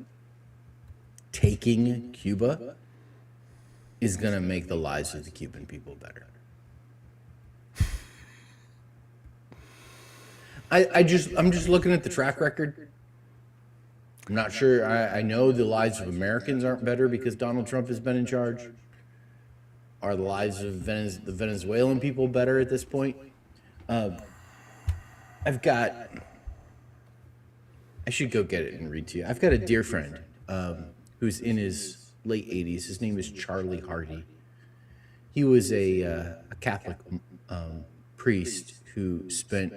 taking Cuba is going to make the lives of the Cuban people better. I'm just looking at the track record. I'm not sure. I know the lives of Americans aren't better because Donald Trump has been in charge. Are the lives of the Venezuelan people better at this point? I should go get it and read to you. I've got a dear friend who's in his late 80s. His name is Charlie Hardy. He was a Catholic priest who spent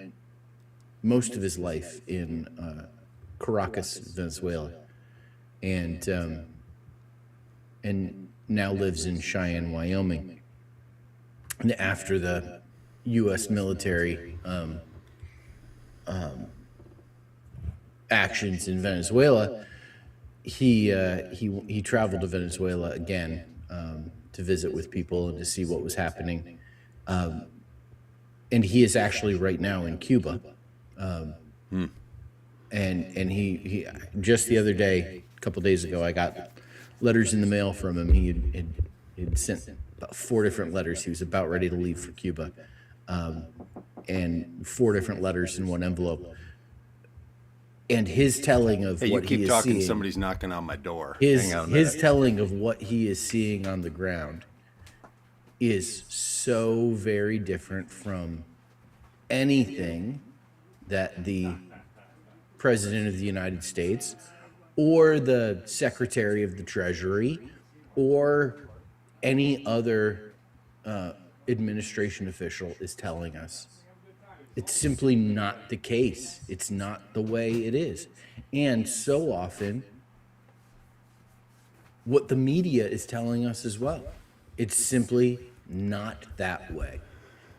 most of his life in Caracas, Venezuela, and now lives in Cheyenne, Wyoming. And after the U.S. military actions in Venezuela, he traveled to Venezuela again to visit with people and to see what was happening. And he is actually right now in Cuba. And he just the other day, a couple days ago, I got letters in the mail from him. He had sent about 4 different letters. He was about ready to leave for Cuba, and 4 different letters in one envelope. And his telling of what he is seeing. You keep talking, somebody's knocking on my door. His telling of what he is seeing on the ground is so very different from anything that the President of the United States or the Secretary of the Treasury or any other administration official is telling us. It's simply not the case. It's not the way it is. And so often, what the media is telling us as well, it's simply not that way.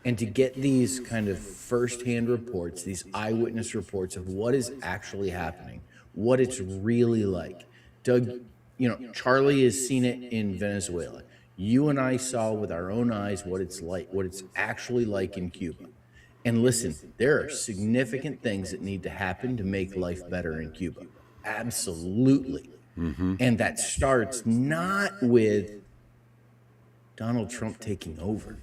And to get these kind of firsthand reports, these eyewitness reports of what is actually happening, what it's really like. Doug, Charlie has seen it in Venezuela. You and I saw with our own eyes what it's like, what it's actually like in Cuba. And listen, there are significant things that need to happen to make life better in Cuba. Absolutely. Mm-hmm. And that starts not with Donald Trump taking over.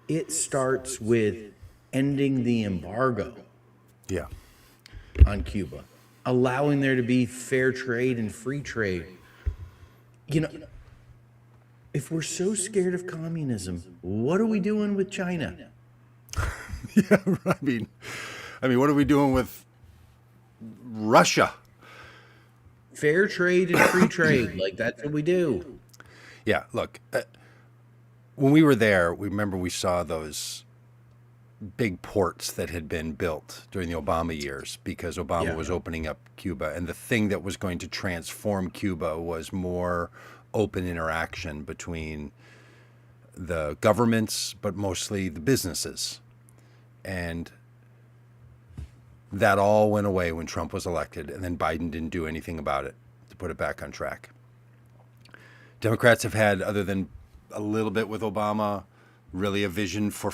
It starts with ending the embargo on Cuba, allowing there to be fair trade and free trade. If we're so scared of communism, what are we doing with China? I mean, what are we doing with Russia? Fair trade and free trade, like that's what we do. Yeah, look, when we were there, we saw those big ports that had been built during the Obama years because Obama was opening up Cuba. And the thing that was going to transform Cuba was more open interaction between the governments, but mostly the businesses. And that all went away when Trump was elected, and then Biden didn't do anything about it to put it back on track. Democrats have had, other than a little bit with Obama, really a vision for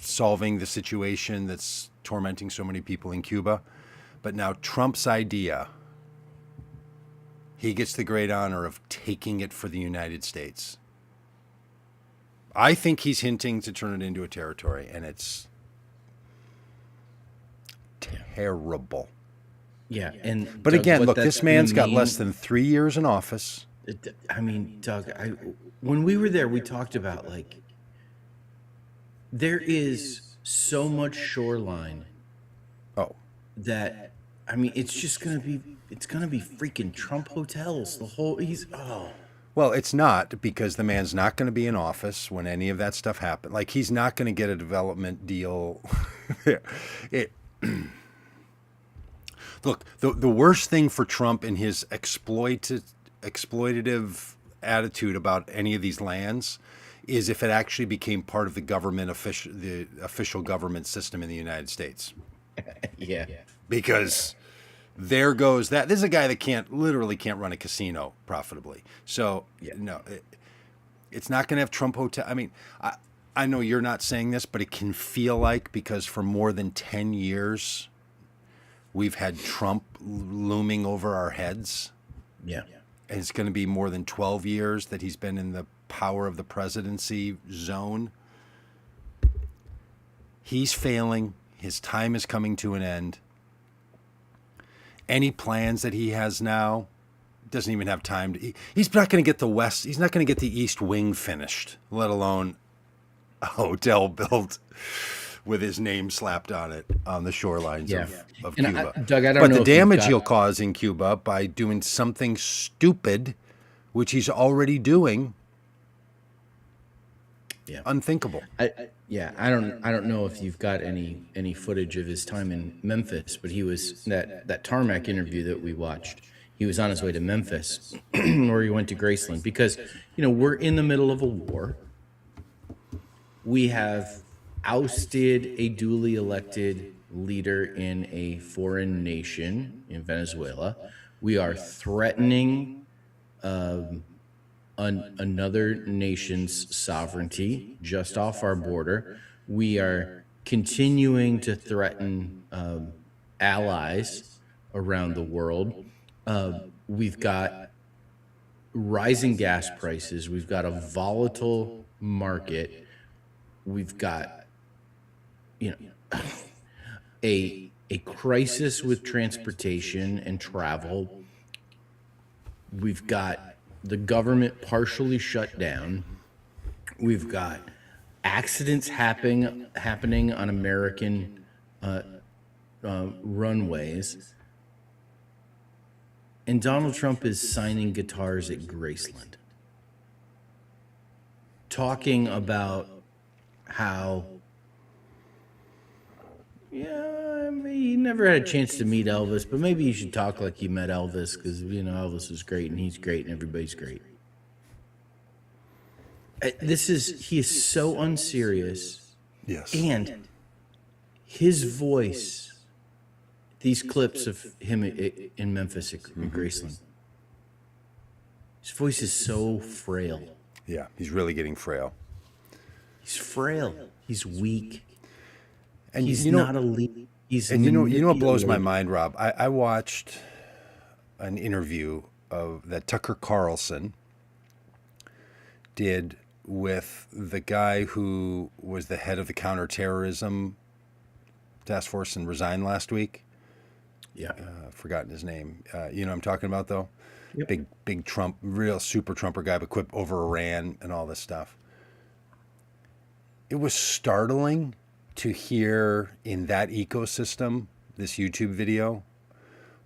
solving the situation that's tormenting so many people in Cuba. But now Trump's idea, he gets the great honor of taking it for the United States. I think he's hinting to turn it into a territory, and it's terrible. Yeah, but again, look, this man's got less than 3 years in office. I mean, Doug, when we were there, we talked about, like, there is so much shoreline. Oh. That, I mean, it's going to be freaking Trump hotels. Well, it's not, because the man's not going to be in office when any of that stuff happens. Like, he's not going to get a development deal. Look, the worst thing for Trump in his exploitative attitude about any of these lands is if it actually became part of the official government system in the United States. Yeah. Because there goes that. This is a guy that literally can't run a casino profitably. So, no, it's not going to have Trump hotel. I mean, I know you're not saying this, but it can feel like, because for more than 10 years, we've had Trump looming over our heads. Yeah. And it's going to be more than 12 years that he's been in the power of the presidency zone. He's failing. His time is coming to an end. Any plans that he has now, doesn't even have time to. He's not going to get the West. He's not going to get the East Wing finished, let alone a hotel built with his name slapped on it on the shorelines of Cuba. Doug, I don't know. But the damage he'll cause in Cuba by doing something stupid, which he's already doing, unthinkable. I don't know if you've got any footage of his time in Memphis, but he was that tarmac interview that we watched. He was on his way to Memphis, or he went to Graceland, because we're in the middle of a war. We have ousted a duly elected leader in a foreign nation in Venezuela. We are threatening another nation's sovereignty just off our border. We are continuing to threaten allies around the world. We've got rising gas prices. We've got a volatile market. We've got a crisis with transportation and travel. We've got the government partially shut down. We've got accidents happening on American runways. And Donald Trump is signing guitars at Graceland, talking about how, he never had a chance to meet Elvis, but maybe you should talk like you met Elvis, because Elvis is great and he's great and everybody's great. He is so unserious. Yes. And his voice, these clips of him in Memphis at Graceland, his voice is so frail. Yeah, he's really getting frail. He's frail. He's weak. And he's not a lead. What blows my mind, Rob? I watched an interview that Tucker Carlson did with the guy who was the head of the counterterrorism task force and resigned last week. Yeah, forgotten his name. You know what I'm talking about, though? Yep. Big Trump, real super Trumper guy, but quit over Iran and all this stuff. It was startling to hear in that ecosystem this YouTube video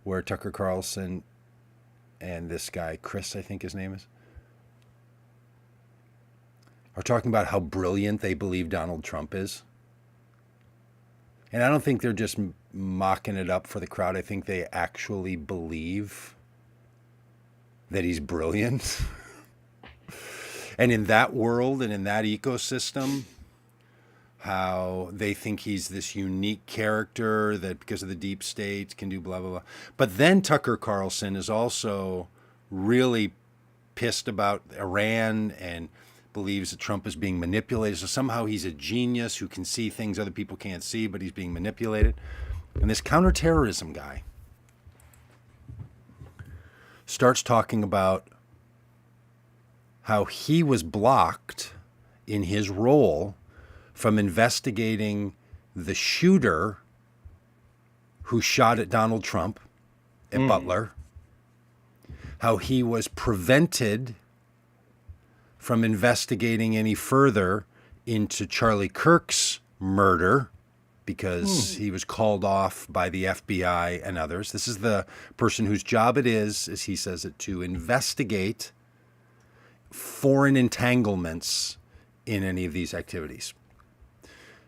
where Tucker Carlson and this guy, Chris, I think his name is, are talking about how brilliant they believe Donald Trump is. And I don't think they're just mocking it up for the crowd. I think they actually believe that he's brilliant. And in that world and in that ecosystem, how they think he's this unique character that because of the deep state can do blah, blah, blah. But then Tucker Carlson is also really pissed about Iran and believes that Trump is being manipulated. So somehow he's a genius who can see things other people can't see, but he's being manipulated. And this counterterrorism guy starts talking about how he was blocked in his role from investigating the shooter who shot at Donald Trump at Butler, how he was prevented from investigating any further into Charlie Kirk's murder because he was called off by the FBI and others. This is the person whose job it is, as he says it, to investigate foreign entanglements in any of these activities.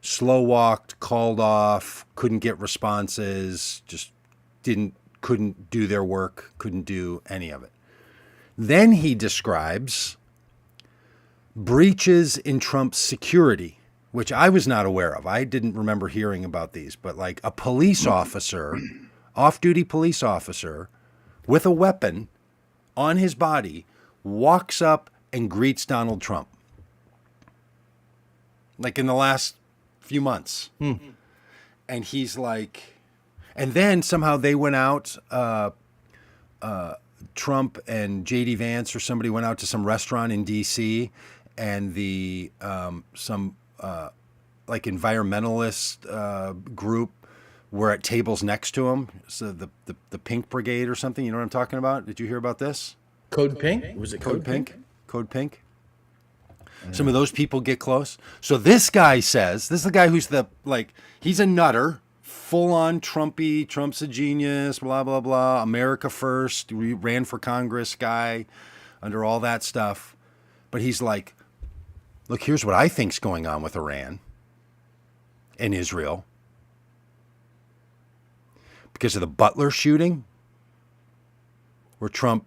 Slow walked, called off, couldn't get responses, just couldn't do their work, couldn't do any of it. Then he describes breaches in Trump's security, which I was not aware of. I didn't remember hearing about these, but like a police officer, off-duty police officer with a weapon on his body walks up and greets Donald Trump. Like in the last few months. And he's like, and then somehow they went out, Trump and J.D. Vance or somebody went out to some restaurant in D.C., and the like environmentalist group were at tables next to him. So the Pink Brigade or something. You know what I'm talking about? Did you hear about this? Code Pink? Was it Code Pink? Code Pink. Some of those people get close. So this guy says, this is the guy who's he's a nutter, full on Trumpy, Trump's a genius, blah, blah, blah, America first, ran for Congress guy under all that stuff. But he's like, look, here's what I think's going on with Iran and Israel. Because of the Butler shooting, where Trump,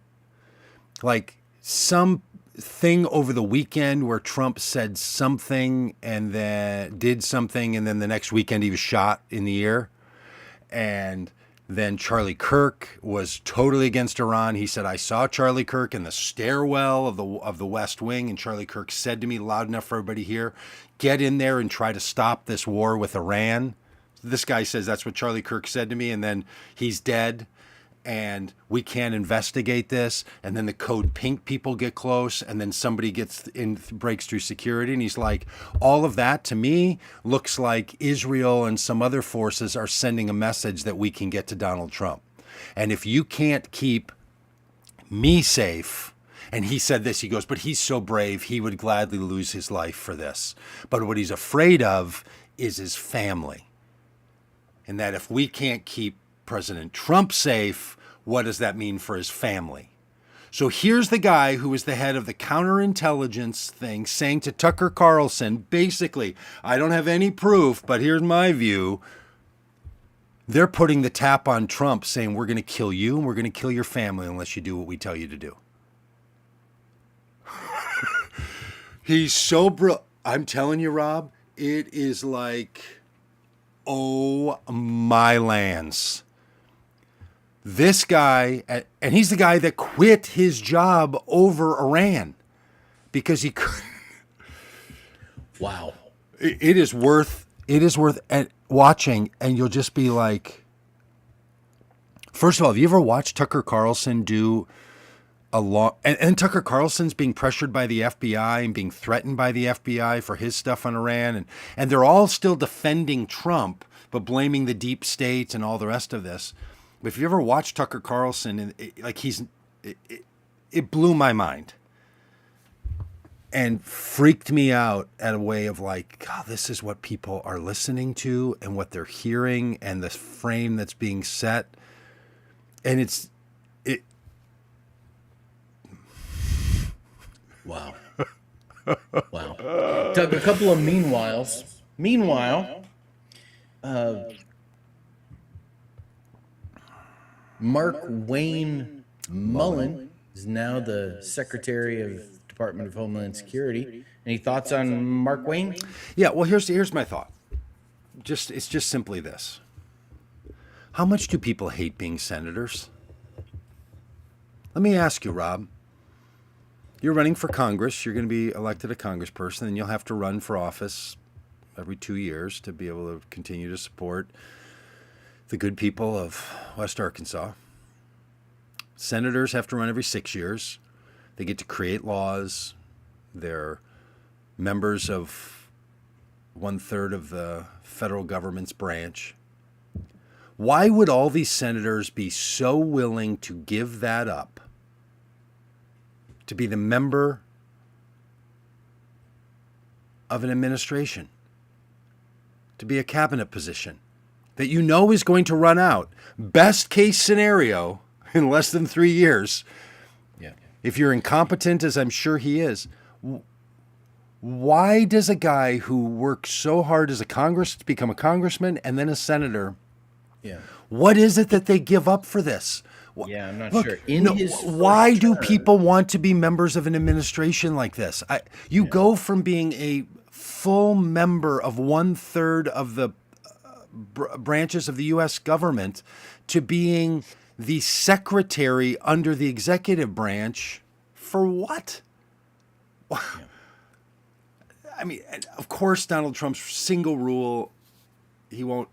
like some thing over the weekend where Trump said something and then did something, and then the next weekend he was shot in the ear. And then Charlie Kirk was totally against Iran. He said, I saw Charlie Kirk in the stairwell of the West Wing, and Charlie Kirk said to me loud enough for everybody to hear, get in there and try to stop this war with Iran. This guy says that's what Charlie Kirk said to me, and then he's dead. And we can't investigate this, and then the Code Pink people get close, and then somebody breaks through security, and he's like, all of that to me looks like Israel and some other forces are sending a message that we can get to Donald Trump. And if you can't keep me safe, and he said this, he goes, but he's so brave, he would gladly lose his life for this. But what he's afraid of is his family. And that if we can't keep President Trump safe, what does that mean for his family? So here's the guy who was the head of the counterintelligence thing saying to Tucker Carlson, basically, I don't have any proof, but here's my view. They're putting the tap on Trump saying, we're going to kill you and we're going to kill your family unless you do what we tell you to do. He's so I'm telling you, Rob, it is like, oh my lands. This guy, and he's the guy that quit his job over Iran because he couldn't. Wow. It is worth watching, and you'll just be like, first of all, have you ever watched Tucker Carlson do and Tucker Carlson's being pressured by the FBI and being threatened by the FBI for his stuff on Iran, and they're all still defending Trump, but blaming the deep state and all the rest of this. But if you ever watched Tucker Carlson, it blew my mind and freaked me out at a way of like, God, this is what people are listening to and what they're hearing and the frame that's being set. And wow. Wow. Doug, a couple of meanwhiles. Meanwhile, Mark Wayne Mullen is now the Secretary of Department of Homeland Security. Any thoughts on Mark Wayne? Yeah, well, here's my thought. It's just simply this. How much do people hate being senators? Let me ask you, Rob. You're running for Congress. You're going to be elected a congressperson, and you'll have to run for office every 2 years to be able to continue to support the good people of West Arkansas. Senators have to run every 6 years. They get to create laws. They're members of 1/3 of the federal government's branch. Why would all these senators be so willing to give that up to be the member of an administration, to be a cabinet position that you know is going to run out. Best case scenario, in less than 3 years, if you're incompetent, as I'm sure he is, why does a guy who worked so hard as to become a congressman and then a senator, what is it that they give up for this? Yeah, I'm not Look, sure. Why do people want to be members of an administration like this? You go from being a full member of 1/3 of the branches of the U.S. government to being the secretary under the executive branch for what? I mean, of course, Donald Trump's single rule, he won't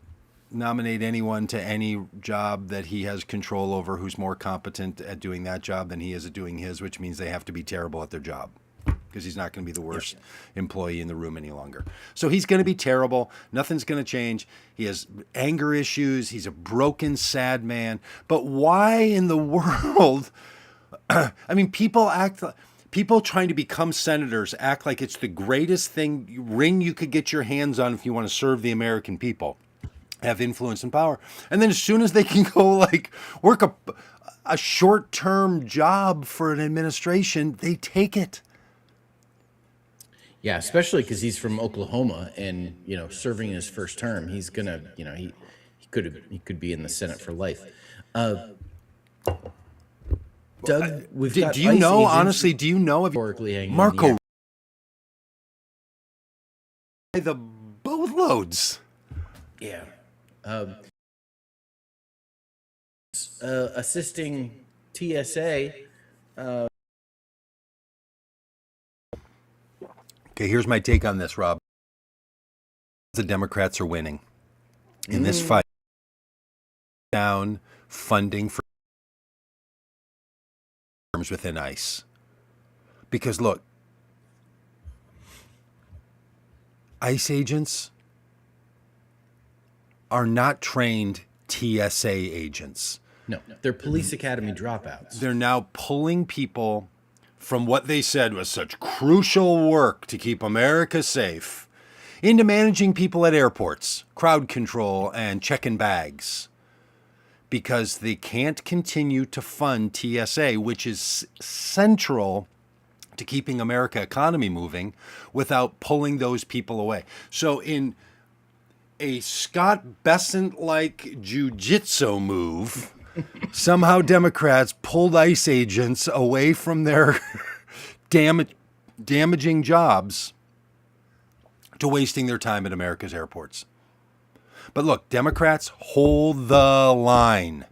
nominate anyone to any job that he has control over who's more competent at doing that job than he is at doing his, which means they have to be terrible at their job because he's not going to be the worst employee in the room any longer. So he's going to be terrible. Nothing's going to change. He has anger issues. He's a broken, sad man. But why in the world? I mean, people trying to become senators act like it's the greatest ring you could get your hands on if you want to serve the American people, have influence and power. And then as soon as they can go work a short-term job for an administration, they take it. Yeah, especially because he's from Oklahoma and, serving his first term, he's going to, he could be in the Senate for life. Doug, do you know, honestly, do you know of Marco the boatloads? Yeah. Assisting TSA. Okay, here's my take on this, Rob. The Democrats are winning in this fight. Down funding for firms within ICE. Because look, ICE agents are not trained TSA agents. No, they're police academy dropouts. They're now pulling people from what they said was such crucial work to keep America safe into managing people at airports, crowd control, and checking bags. Because they can't continue to fund TSA, which is central to keeping America economy moving, without pulling those people away. So in a Scott Bessent-like jiu-jitsu move, somehow Democrats pulled ICE agents away from their damaging jobs to wasting their time at America's airports. But look, Democrats hold the line.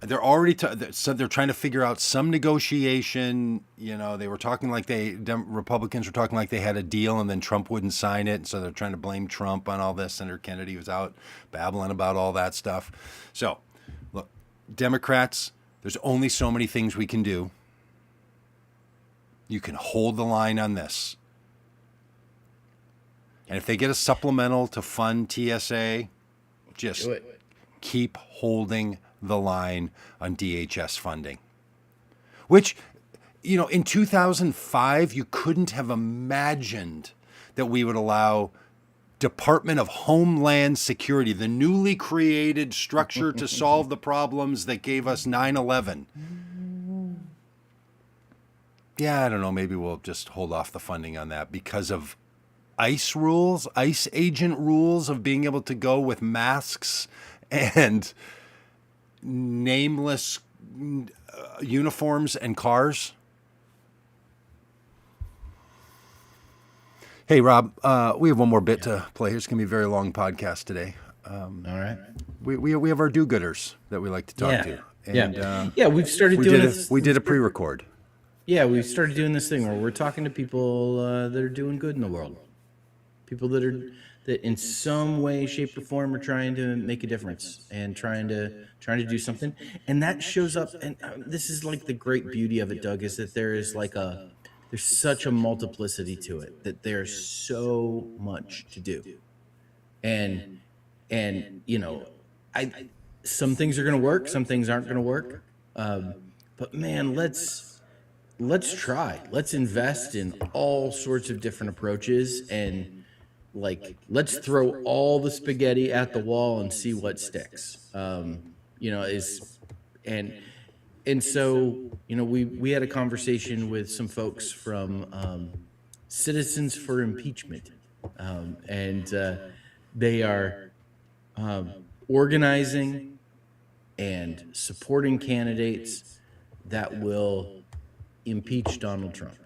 They're already so they're trying to figure out some negotiation. They were talking like Republicans were talking like they had a deal, and then Trump wouldn't sign it. So they're trying to blame Trump on all this. Senator Kennedy was out babbling about all that stuff. So, look, Democrats, there's only so many things we can do. You can hold the line on this. And if they get a supplemental to fund TSA, just keep holding the line on DHS funding. Which, in 2005, you couldn't have imagined that we would allow Department of Homeland Security, the newly created structure to solve the problems that gave us 9/11. Yeah, I don't know, maybe we'll just hold off the funding on that because of ICE agent rules of being able to go with masks and nameless uniforms and cars. Hey, Rob, we have one more bit to play. It's going to be a very long podcast today. All right. We have our do-gooders that we like to talk to. And, we've started doing this. We did a pre-record. Yeah, we started doing this thing where we're talking to people that are doing good in the world. People that in some way, shape, or form are trying to make a difference and trying to do something. And that shows up. And this is like the great beauty of it, Doug, is that there's such a multiplicity to it, that there's so much to do. And some things are going to work, some things aren't going to work. But man, let's try. Let's invest in all sorts of different approaches and let's throw all the spaghetti at the wall and see what sticks. And so we had a conversation with some folks from Citizens for Impeachment, and they are organizing and supporting candidates that will impeach Donald Trump,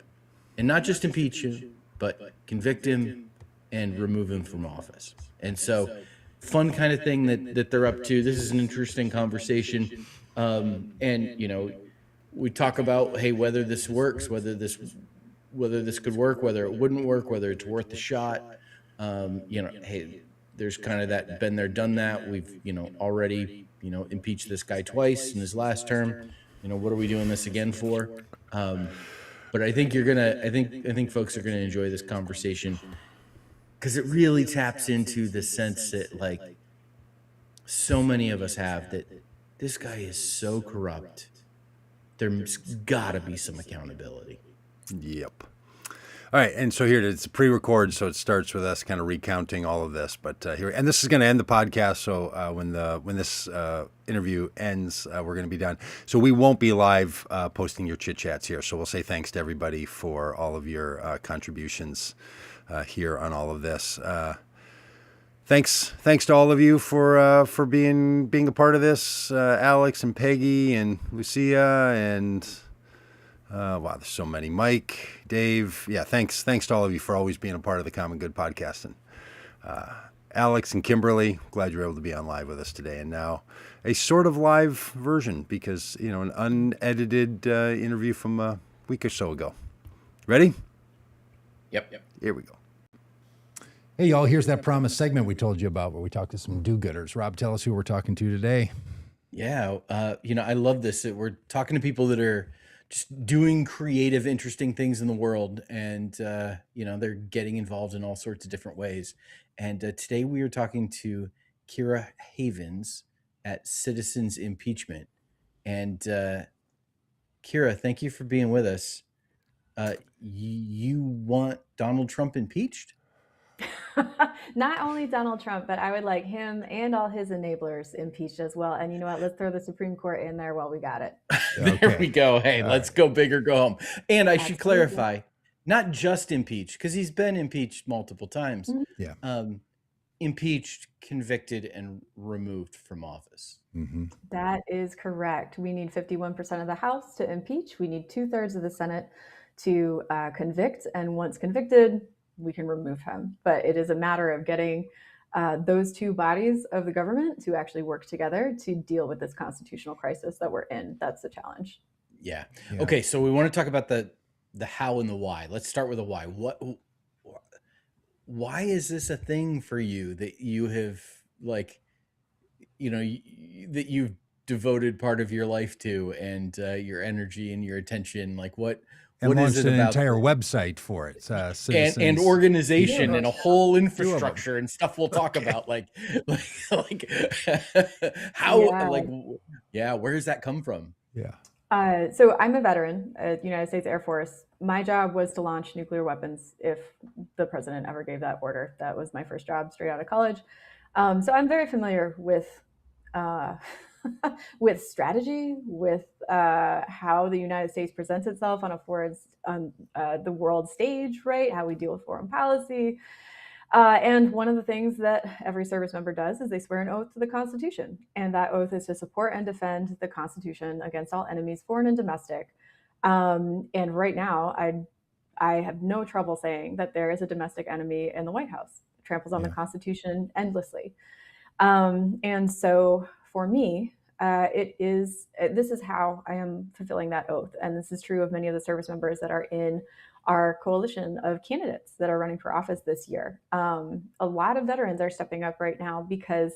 and not just impeach him, but convict him and remove him from office. And so, fun kind of thing that they're up to. This is an interesting conversation, and we talk about, hey, whether this works, whether this could work, whether it wouldn't work, whether it's worth the shot. Hey, there's kind of that been there, done that. We've already impeached this guy twice in his last term. What are we doing this again for? But I think I think folks are gonna enjoy this conversation because it really taps into the sense that so many of us have, that this guy is so corrupt. There's got to be some accountability. Yep. All right, and so here it's a pre-record, so it starts with us kind of recounting all of this. But and this is going to end the podcast. So when this interview ends, we're going to be done. So we won't be live posting your chit chats here. So we'll say thanks to everybody for all of your contributions here on all of this. Thanks to all of you for being a part of this. Alex and Peggy and Lucia and. Wow, there's so many. Mike, Dave. Yeah, thanks to all of you for always being a part of the Common Good podcast. And Alex and Kimberly, glad you were able to be on live with us today. And now a sort of live version because, an unedited interview from a week or so ago. Ready? Yep. Here we go. Hey, y'all, here's that promised segment we told you about where we talk to some do-gooders. Rob, tell us who we're talking to today. Yeah, I love this. We're talking to people that are just doing creative, interesting things in the world. And, they're getting involved in all sorts of different ways. And today we are talking to Kira Havens at Citizens Impeachment. And Kira, thank you for being with us. You want Donald Trump impeached? Not only Donald Trump, but I would like him and all his enablers impeached as well. And you know what? Let's throw the Supreme Court in there while we got it. There we go. Hey, let's go big or go home. And I should clarify, not just impeached, because he's been impeached multiple times. Mm-hmm. Yeah. Impeached, convicted, and removed from office. Mm-hmm. That is correct. We need 51% of the House to impeach. We need 2/3 of the Senate to convict. And once convicted, we can remove him. But it is a matter of getting those two bodies of the government to actually work together to deal with this constitutional crisis that we're in. That's the challenge. Yeah. Okay, so we want to talk about the how and the why. Let's start with the why. Why is this a thing for you that you have that you've devoted part of your life to and your energy and your attention? And what launched is it an about entire website for it. and organization and a whole infrastructure and stuff we'll talk about. How where does that come from? Yeah. So I'm a veteran at the United States Air Force. My job was to launch nuclear weapons if the president ever gave that order. That was my first job straight out of college. So I'm very familiar with with strategy, with how the United States presents itself on the world stage, right? How we deal with foreign policy. And one of the things that every service member does is they swear an oath to the Constitution. And that oath is to support and defend the Constitution against all enemies, foreign and domestic. And right now, I have no trouble saying that there is a domestic enemy in the White House. It tramples on the Constitution endlessly. And so for me, this is how I am fulfilling that oath. And this is true of many of the service members that are in our coalition of candidates that are running for office this year. A lot of veterans are stepping up right now because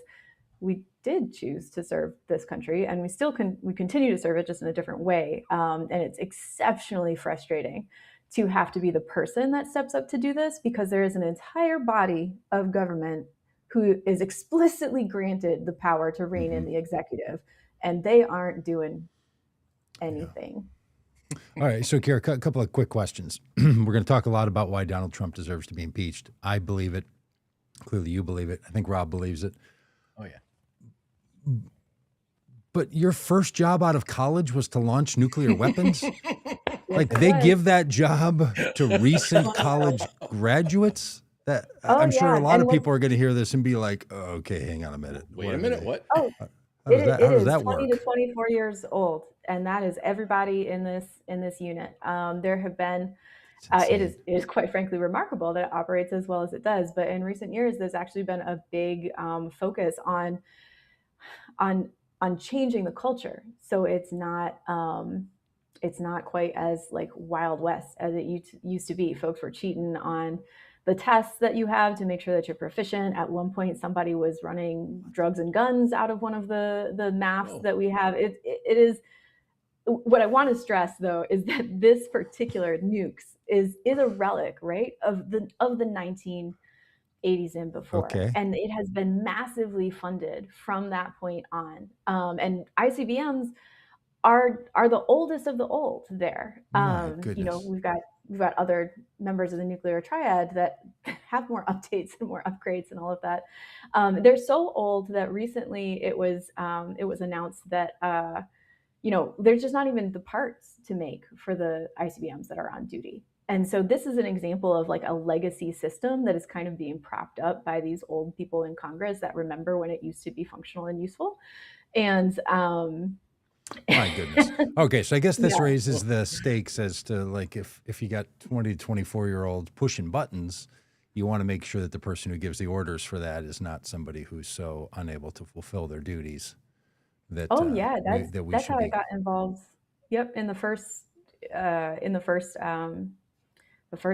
we did choose to serve this country, and we continue to serve it, just in a different way. And it's exceptionally frustrating to have to be the person that steps up to do this, because there is an entire body of government who is explicitly granted the power to rein in the executive, and they aren't doing anything. All right, so Kara, a couple of quick questions. We're going to talk a lot about why Donald Trump deserves to be impeached. I believe it. Clearly, you believe it. I think Rob believes it. Oh, yeah. But your first job out of college was to launch nuclear weapons? Like it they was. give that job to recent college graduates? That I'm sure a lot of people are going to hear this and be like, oh, "Okay, hang on a minute. Wait a minute, what? Oh, How does it that is 20 work?" to 24 years old, and that is everybody in this unit. There have been. It is quite frankly remarkable that it operates as well as it does. But in recent years, there's actually been a big focus on changing the culture, so it's not quite as like Wild West as it used to be. Folks were cheating on the tests that you have to make sure that you're proficient. At one point, somebody was running drugs and guns out of one of the maps that we have. It is. What I want to stress, though, is that this particular nukes is a relic, right, of the 1980s and before, and it has been massively funded from that point on. And ICBMs are the oldest of the old. There, we've got other members of the nuclear triad that have more updates and more upgrades and all of that. They're so old that recently it was announced that. There's just not even the parts to make for the ICBMs that are on duty. And so this is an example of like a legacy system that is kind of being propped up by these old people in Congress that remember when it used to be functional and useful. And my goodness. Okay, so I guess this raises the stakes as to like if you got 20 to 24-year-olds pushing buttons, you want to make sure that the person who gives the orders for that is not somebody who's so unable to fulfill their duties. That's how I got involved. Yep, in the first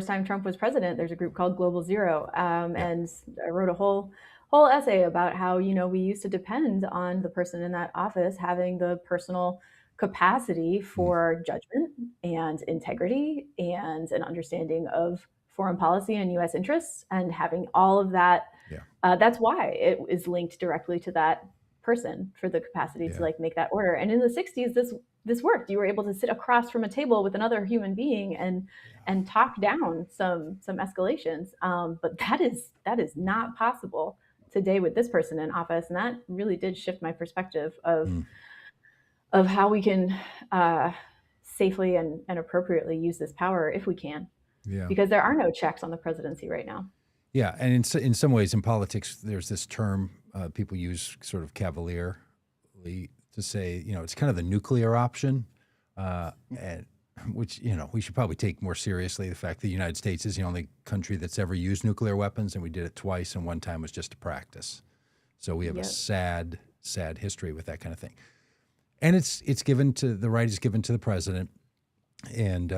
time Trump was president, there's a group called Global Zero, and I wrote a whole essay about how we used to depend on the person in that office having the personal capacity for judgment and integrity and an understanding of foreign policy and U.S. interests, and having all of that. That's why it is linked directly to that person for the capacity to like make that order. And in the 60s, this worked. You were able to sit across from a table with another human being and talk down some escalations. But that is not possible today with this person in office. And that really did shift my perspective of how we can safely and appropriately use this power if we can. Yeah. Because there are no checks on the presidency right now. Yeah, and in some ways in politics, there's this term people use sort of cavalierly to say, it's kind of the nuclear option, and which, we should probably take more seriously the fact that the United States is the only country that's ever used nuclear weapons, and we did it twice, and one time was just a practice. So we have a sad history with that kind of thing. And the right is given to the president, and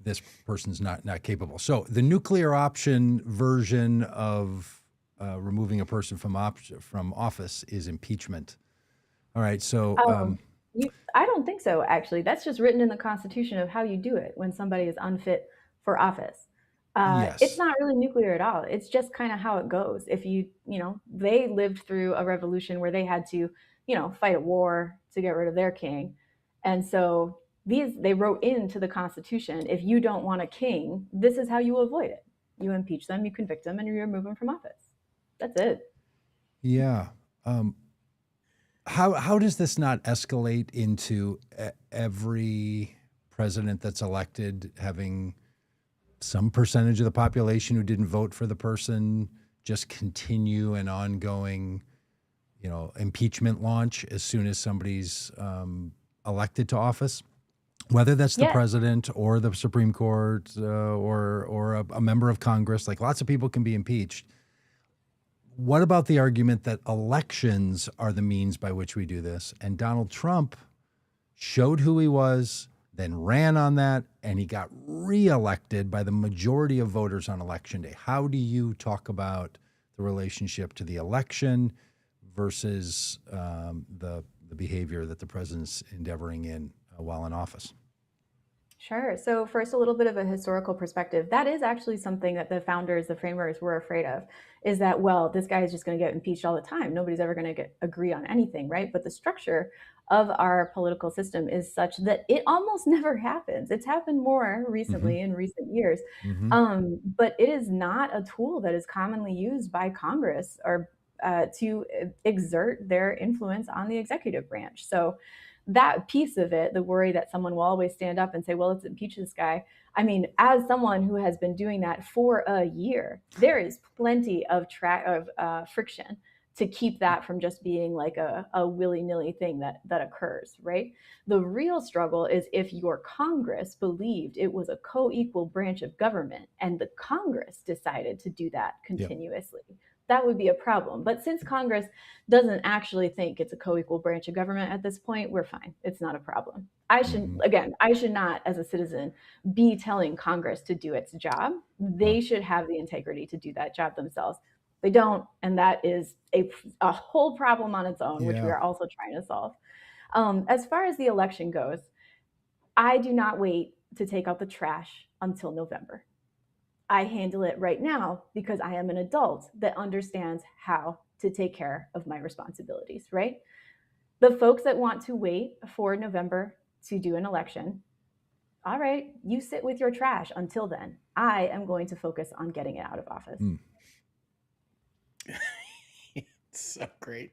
this person's not capable. So the nuclear option version of removing a person from office is impeachment. All right. So I don't think so. Actually, that's just written in the Constitution of how you do it when somebody is unfit for office. It's not really nuclear at all. It's just kind of how it goes. If they lived through a revolution where they had to, fight a war to get rid of their king, and so they wrote into the Constitution, if you don't want a king, this is how you avoid it. You impeach them, you convict them, and you remove them from office. That's it. Yeah. How does this not escalate into every president that's elected having some percentage of the population who didn't vote for the person just continue an ongoing, impeachment launch as soon as somebody's elected to office? Whether that's the president or the Supreme Court or a member of Congress, like lots of people can be impeached. What about the argument that elections are the means by which we do this? And Donald Trump showed who he was, then ran on that, and he got reelected by the majority of voters on Election Day. How do you talk about the relationship to the election versus the behavior that the president's endeavoring in while in office? Sure. So first, a little bit of a historical perspective. That is actually something that the founders, the framers were afraid of, is that, well, this guy is just going to get impeached all the time. Nobody's ever going to agree on anything, right? But the structure of our political system is such that it almost never happens. It's happened more recently in recent years. But it is not a tool that is commonly used by Congress or to exert their influence on the executive branch. So that piece of it, the worry that someone will always stand up and say, well, let's impeach this guy. I mean, as someone who has been doing that for a year, there is plenty of friction to keep that from just being like a willy-nilly thing that occurs, right? The real struggle is if your Congress believed it was a co-equal branch of government and the Congress decided to do that continuously. Yep. That would be a problem. But since Congress doesn't actually think it's a co-equal branch of government at this point, we're fine. It's not a problem. I should not, as a citizen, be telling Congress to do its job. They should have the integrity to do that job themselves. They don't, and that is a whole problem on its own, which we are also trying to solve. As far as the election goes, I do not wait to take out the trash until November. I handle it right now because I am an adult that understands how to take care of my responsibilities, right? The folks that want to wait for November to do an election, all right, you sit with your trash until then. I am going to focus on getting it out of office. So great.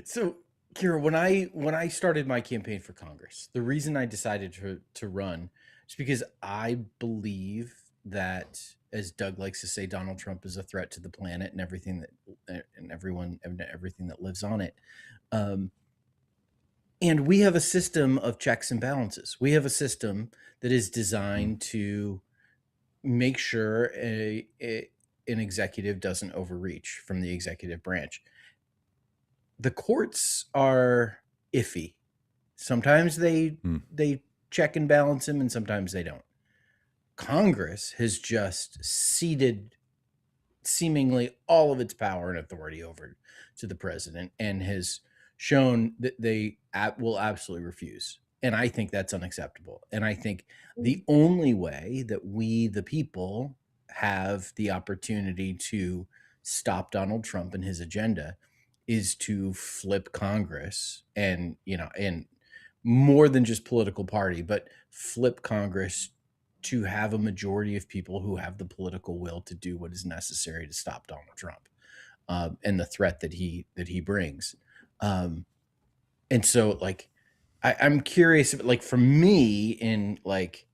So Kira, when I started my campaign for Congress, the reason I decided to run is because I believe that, as Doug likes to say, Donald Trump is a threat to the planet and everything that lives on it. And we have a system of checks and balances. We have a system that is designed to make sure an executive doesn't overreach from the executive branch. The courts are iffy. Sometimes they check and balance him, and sometimes they don't. Congress has just ceded seemingly all of its power and authority over to the president and has shown that they will absolutely refuse. And I think that's unacceptable. And I think the only way that we, the people, have the opportunity to stop Donald Trump and his agenda is to flip Congress and more than just political party, but flip Congress to have a majority of people who have the political will to do what is necessary to stop Donald Trump and the threat that he brings. And so, like, I'm curious, like, for me, in like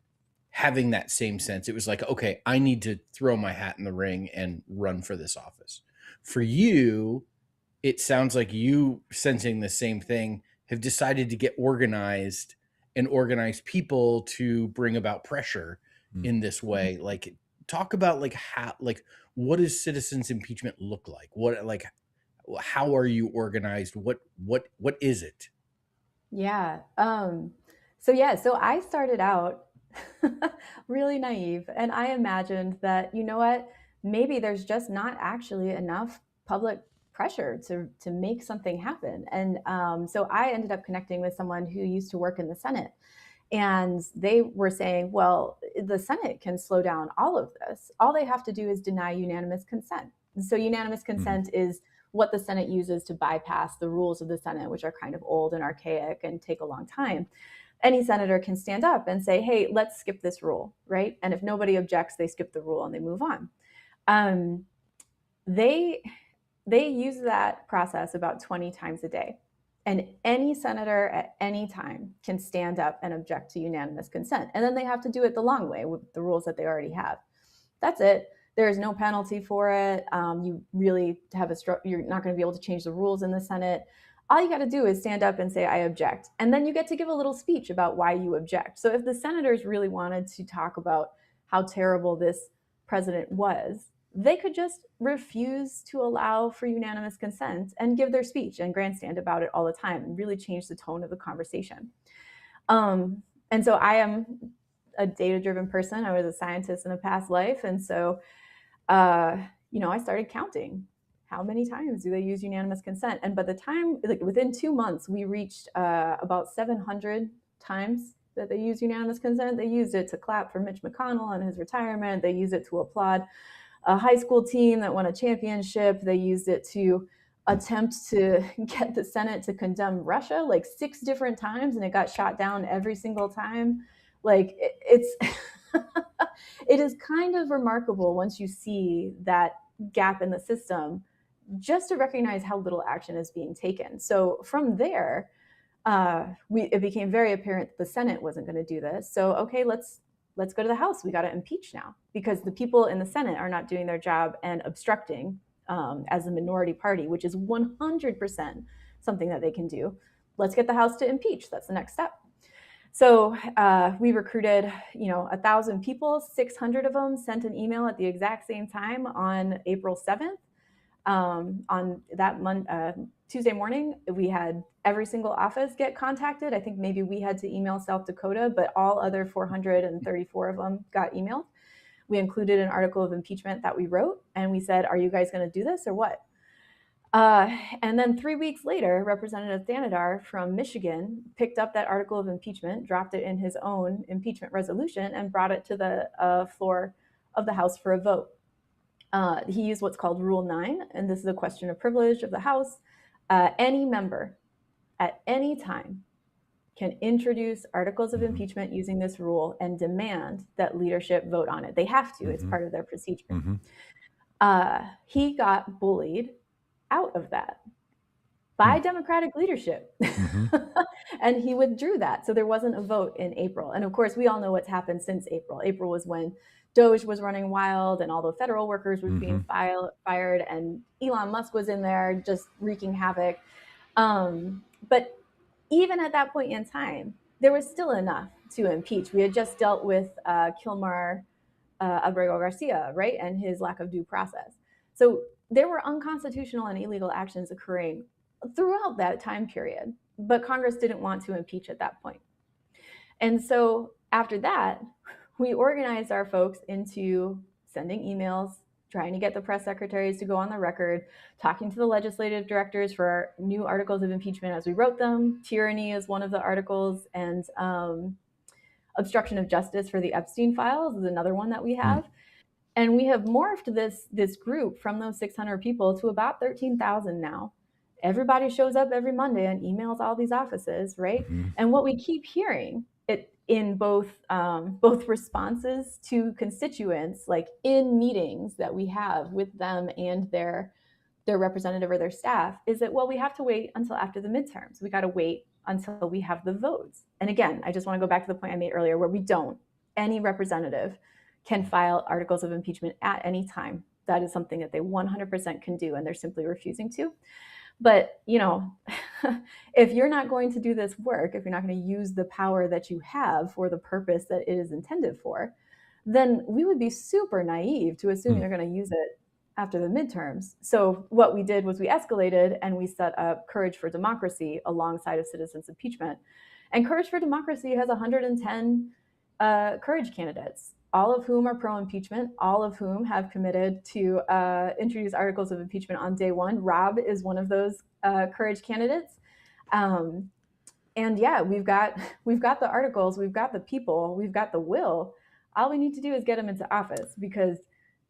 having that same sense, it was like, okay, I need to throw my hat in the ring and run for this office. For you, it sounds like you, sensing the same thing, have decided to get organized and organize people to bring about pressure in this way. Like, talk about like how, like, what does citizens impeachment look like? What, like, how are you organized? What is it? Yeah. So I started out really naive, and I imagined that, you know what, maybe there's just not actually enough public pressure to make something happen. And so I ended up connecting with someone who used to work in the Senate. And they were saying, well, the Senate can slow down all of this. All they have to do is deny unanimous consent. So unanimous consent is what the Senate uses to bypass the rules of the Senate, which are kind of old and archaic and take a long time. Any senator can stand up and say, hey, let's skip this rule, right? And if nobody objects, they skip the rule and they move on. They use that process about 20 times a day. And any senator at any time can stand up and object to unanimous consent. And then they have to do it the long way with the rules that they already have. That's it. There is no penalty for it. You really have you're not going to be able to change the rules in the Senate. All you got to do is stand up and say, I object. And then you get to give a little speech about why you object. So if the senators really wanted to talk about how terrible this president was, they could just refuse to allow for unanimous consent and give their speech and grandstand about it all the time and really change the tone of the conversation. And so I am a data-driven person. I was a scientist in a past life. And so, I started counting. How many times do they use unanimous consent? And by the time, like within 2 months, we reached about 700 times that they use unanimous consent. They used it to clap for Mitch McConnell and his retirement. They used it to applaud a high school team that won a championship. They used it to attempt to get the Senate to condemn Russia like 6 different times, and it got shot down every single time. Like it's it is kind of remarkable once you see that gap in the system, just to recognize how little action is being taken. So from there, it became very apparent that the Senate wasn't going to do this. So okay, let's go to the House. We got to impeach now because the people in the Senate are not doing their job and obstructing as a minority party, which is 100% something that they can do. Let's get the House to impeach. That's the next step. So we recruited, 1,000 people. 600 of them sent an email at the exact same time on April 7th. On that Tuesday morning, we had every single office get contacted. I think maybe we had to email South Dakota, but all other 434 of them got emailed. We included an article of impeachment that we wrote, and we said, are you guys going to do this or what? And then 3 weeks later, Representative Thanedar from Michigan picked up that article of impeachment, dropped it in his own impeachment resolution, and brought it to the floor of the House for a vote. He used what's called Rule 9, and this is a question of privilege of the House. Any member at any time can introduce articles of impeachment using this rule and demand that leadership vote on it. They have to. It's part of their procedure. He got bullied out of that by Democratic leadership. And he withdrew that. So there wasn't a vote in April. And of course, we all know what's happened since April. April was when Doge was running wild and all the federal workers were being fired, and Elon Musk was in there just wreaking havoc. But even at that point in time, there was still enough to impeach. We had just dealt with Kilmar Abrego Garcia, right, and his lack of due process. So there were unconstitutional and illegal actions occurring throughout that time period, but Congress didn't want to impeach at that point. And so after that, we organized our folks into sending emails, trying to get the press secretaries to go on the record, talking to the legislative directors for new articles of impeachment as we wrote them. Tyranny is one of the articles, and obstruction of justice for the Epstein files is another one that we have. And we have morphed this group from those 600 people to about 13,000 now. Everybody shows up every Monday and emails all these offices, right? And what we keep hearing in both responses to constituents, like in meetings that we have with them and their representative or their staff, is that, well, we have to wait until after the midterms. We got to wait until we have the votes. And again, I just want to go back to the point I made earlier where we don't. Any representative can file articles of impeachment at any time. That is something that they 100% can do, and they're simply refusing to. But, if you're not going to do this work, if you're not going to use the power that you have for the purpose that it is intended for, then we would be super naive to assume you're going to use it after the midterms. So what we did was we escalated and we set up Courage for Democracy alongside of citizens impeachment. And Courage for Democracy has 110 courage candidates, all of whom are pro-impeachment, all of whom have committed to introduce articles of impeachment on day one. Rob is one of those courage candidates. And yeah, we've got the articles, we've got the people, we've got the will. All we need to do is get them into office, because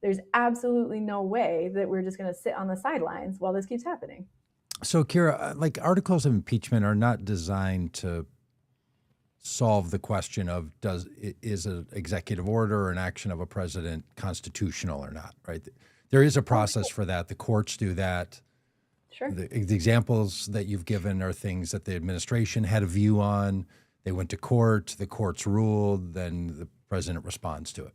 there's absolutely no way that we're just going to sit on the sidelines while this keeps happening. So, Kira, like, articles of impeachment are not designed to solve the question of is an executive order or an action of a president constitutional or not, right? There is a process for that. The courts do that. Sure. The examples that you've given are things that the administration had a view on. They went to court, the courts ruled, then the president responds to it.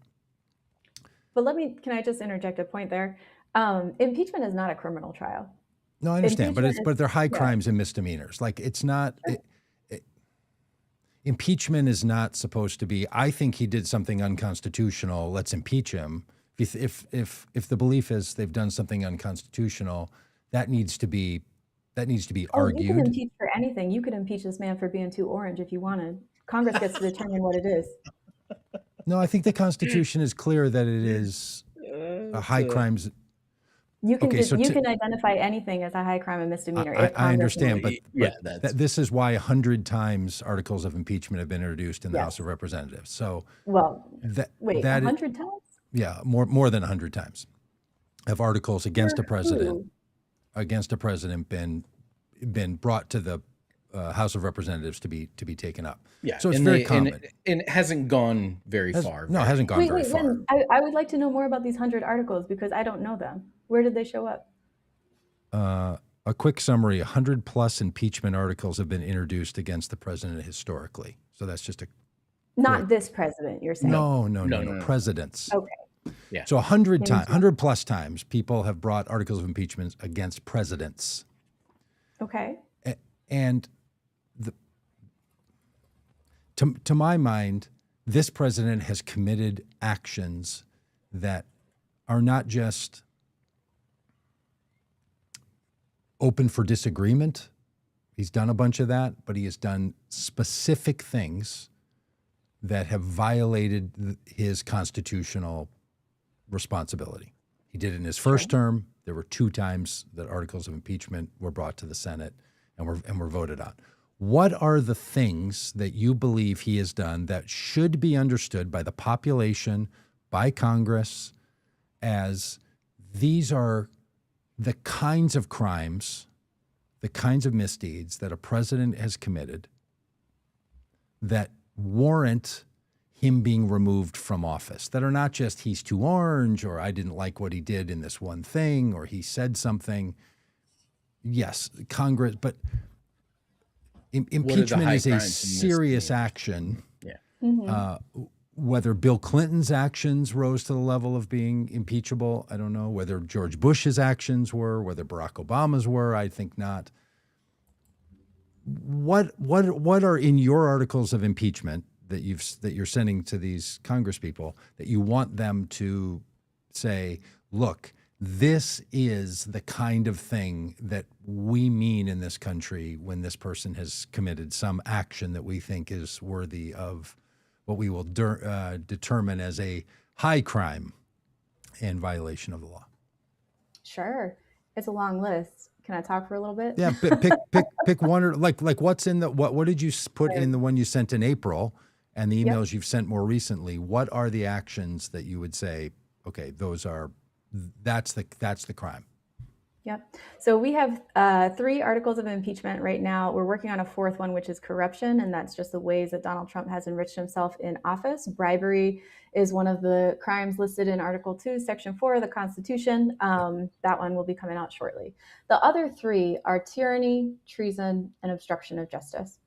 But can I just interject a point there? Impeachment is not a criminal trial. No, I understand, but they're high crimes and misdemeanors. Like, it's not. Impeachment is not supposed to be, I think he did something unconstitutional, let's impeach him. If the belief is they've done something unconstitutional, that needs to be argued. You can impeach for anything. You could impeach this man for being too orange if you wanted. Congress gets to determine what it is. No, I think the Constitution is clear that it is a high crimes. You can Okay, so you can identify anything as a high crime and misdemeanor. I understand, but that's this is why 100 times articles of impeachment have been introduced in the House of Representatives. So well, wait, 100 times? Yeah, more than 100 times have articles against a president been brought to the House of Representatives to be taken up. Yeah, so it's very common, and it hasn't gone very far. No, it hasn't gone very far. I would like to know more about these 100 articles because I don't know them. Where did they show up? A quick summary: 100 plus impeachment articles have been introduced against the president historically. So that's just not this president. You're saying no, presidents. Okay. Yeah. So 100 plus times, people have brought articles of impeachment against presidents. Okay. And to my mind, this president has committed actions that are not just open for disagreement. He's done a bunch of that, but he has done specific things that have violated his constitutional responsibility. He did it in his first term. There were 2 times that articles of impeachment were brought to the Senate and were voted on. What are the things that you believe he has done that should be understood by the population, by Congress, as these are the kinds of crimes, the kinds of misdeeds that a president has committed that warrant him being removed from office, that are not just he's too orange or I didn't like what he did in this one thing or he said something. Yes, Congress, but impeachment is a serious action. Yeah. Whether Bill Clinton's actions rose to the level of being impeachable, I don't know. Whether George Bush's actions were, whether Barack Obama's were, I think not. What are in your articles of impeachment that you're sending to these Congress people that you want them to say, look, this is the kind of thing that we mean in this country when this person has committed some action that we think is worthy of what we will determine as a high crime and violation of the law? Sure. It's a long list. Can I talk for a little bit? Yeah, pick one, or like what's in the what did you put in the one you sent in April and the emails you've sent more recently? What are the actions that you would say, okay, that's the crime? Yep. So we have 3 articles of impeachment right now. We're working on a 4th one, which is corruption, and that's just the ways that Donald Trump has enriched himself in office. Bribery is one of the crimes listed in Article 2, Section 4 of the Constitution. That one will be coming out shortly. The other 3 are tyranny, treason, and obstruction of justice.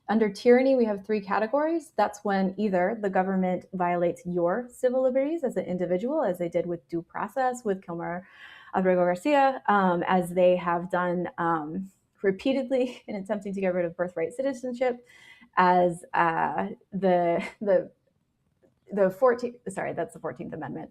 Under tyranny, we have 3 categories. That's when either the government violates your civil liberties as an individual, as they did with due process with Kilmer Abrego Garcia, as they have done repeatedly in attempting to get rid of birthright citizenship, as the 14th, sorry, that's the 14th Amendment.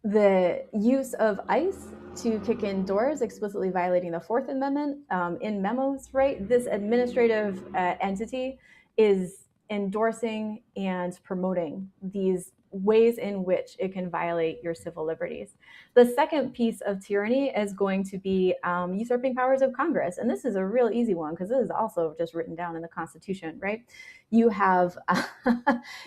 The use of ICE to kick in doors, explicitly violating the 4th Amendment in memos, right? This administrative entity is endorsing and promoting these ways in which it can violate your civil liberties. The second piece of tyranny is going to be usurping powers of Congress. And this is a real easy one because this is also just written down in the Constitution, right? You have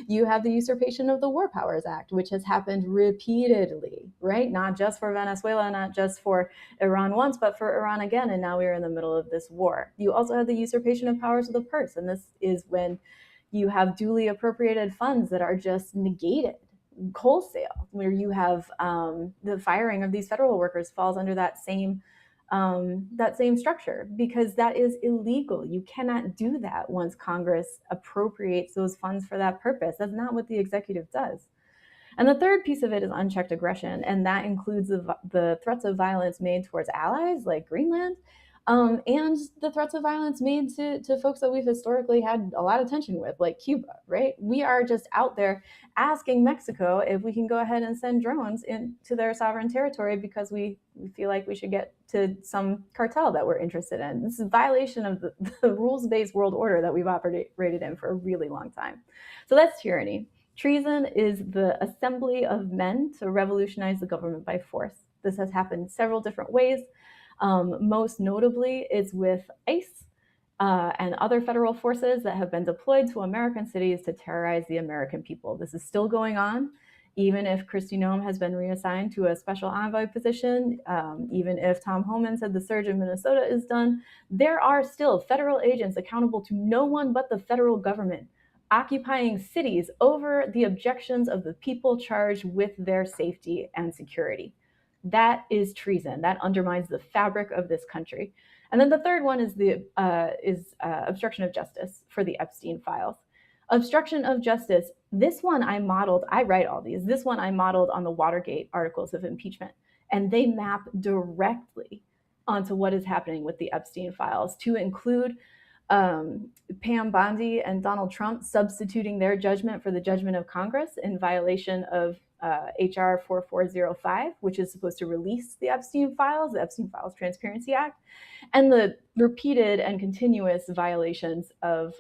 the usurpation of the War Powers Act, which has happened repeatedly, right? Not just for Venezuela, not just for Iran once, but for Iran again. And now we are in the middle of this war. You also have the usurpation of powers of the purse. And this is when you have duly appropriated funds that are just negated wholesale, where you have the firing of these federal workers falls under that same structure, because that is illegal. You cannot do that once Congress appropriates those funds for that purpose. That's not what the executive does. And the third piece of it is unchecked aggression, and that includes the threats of violence made towards allies like Greenland, and the threats of violence made to folks that we've historically had a lot of tension with, like Cuba, right? We are just out there asking Mexico if we can go ahead and send drones into their sovereign territory because we feel like we should get to some cartel that we're interested in. This is a violation of the rules-based world order that we've operated in for a really long time. So that's tyranny. Treason is the assembly of men to revolutionize the government by force. This has happened several different ways. Most notably is with ICE and other federal forces that have been deployed to American cities to terrorize the American people. This is still going on, even if Kristi Noem has been reassigned to a special envoy position, even if Tom Homan said the surge in Minnesota is done. There are still federal agents accountable to no one but the federal government, occupying cities over the objections of the people charged with their safety and security. That is treason. That undermines the fabric of this country. And then the third one is obstruction of justice for the Epstein files. Obstruction of justice, this one I modeled, I write all these, this one I modeled on the Watergate articles of impeachment. And they map directly onto what is happening with the Epstein files, to include Pam Bondi and Donald Trump substituting their judgment for the judgment of Congress in violation of HR 4405, which is supposed to release the Epstein Files Transparency Act, and the repeated and continuous violations of,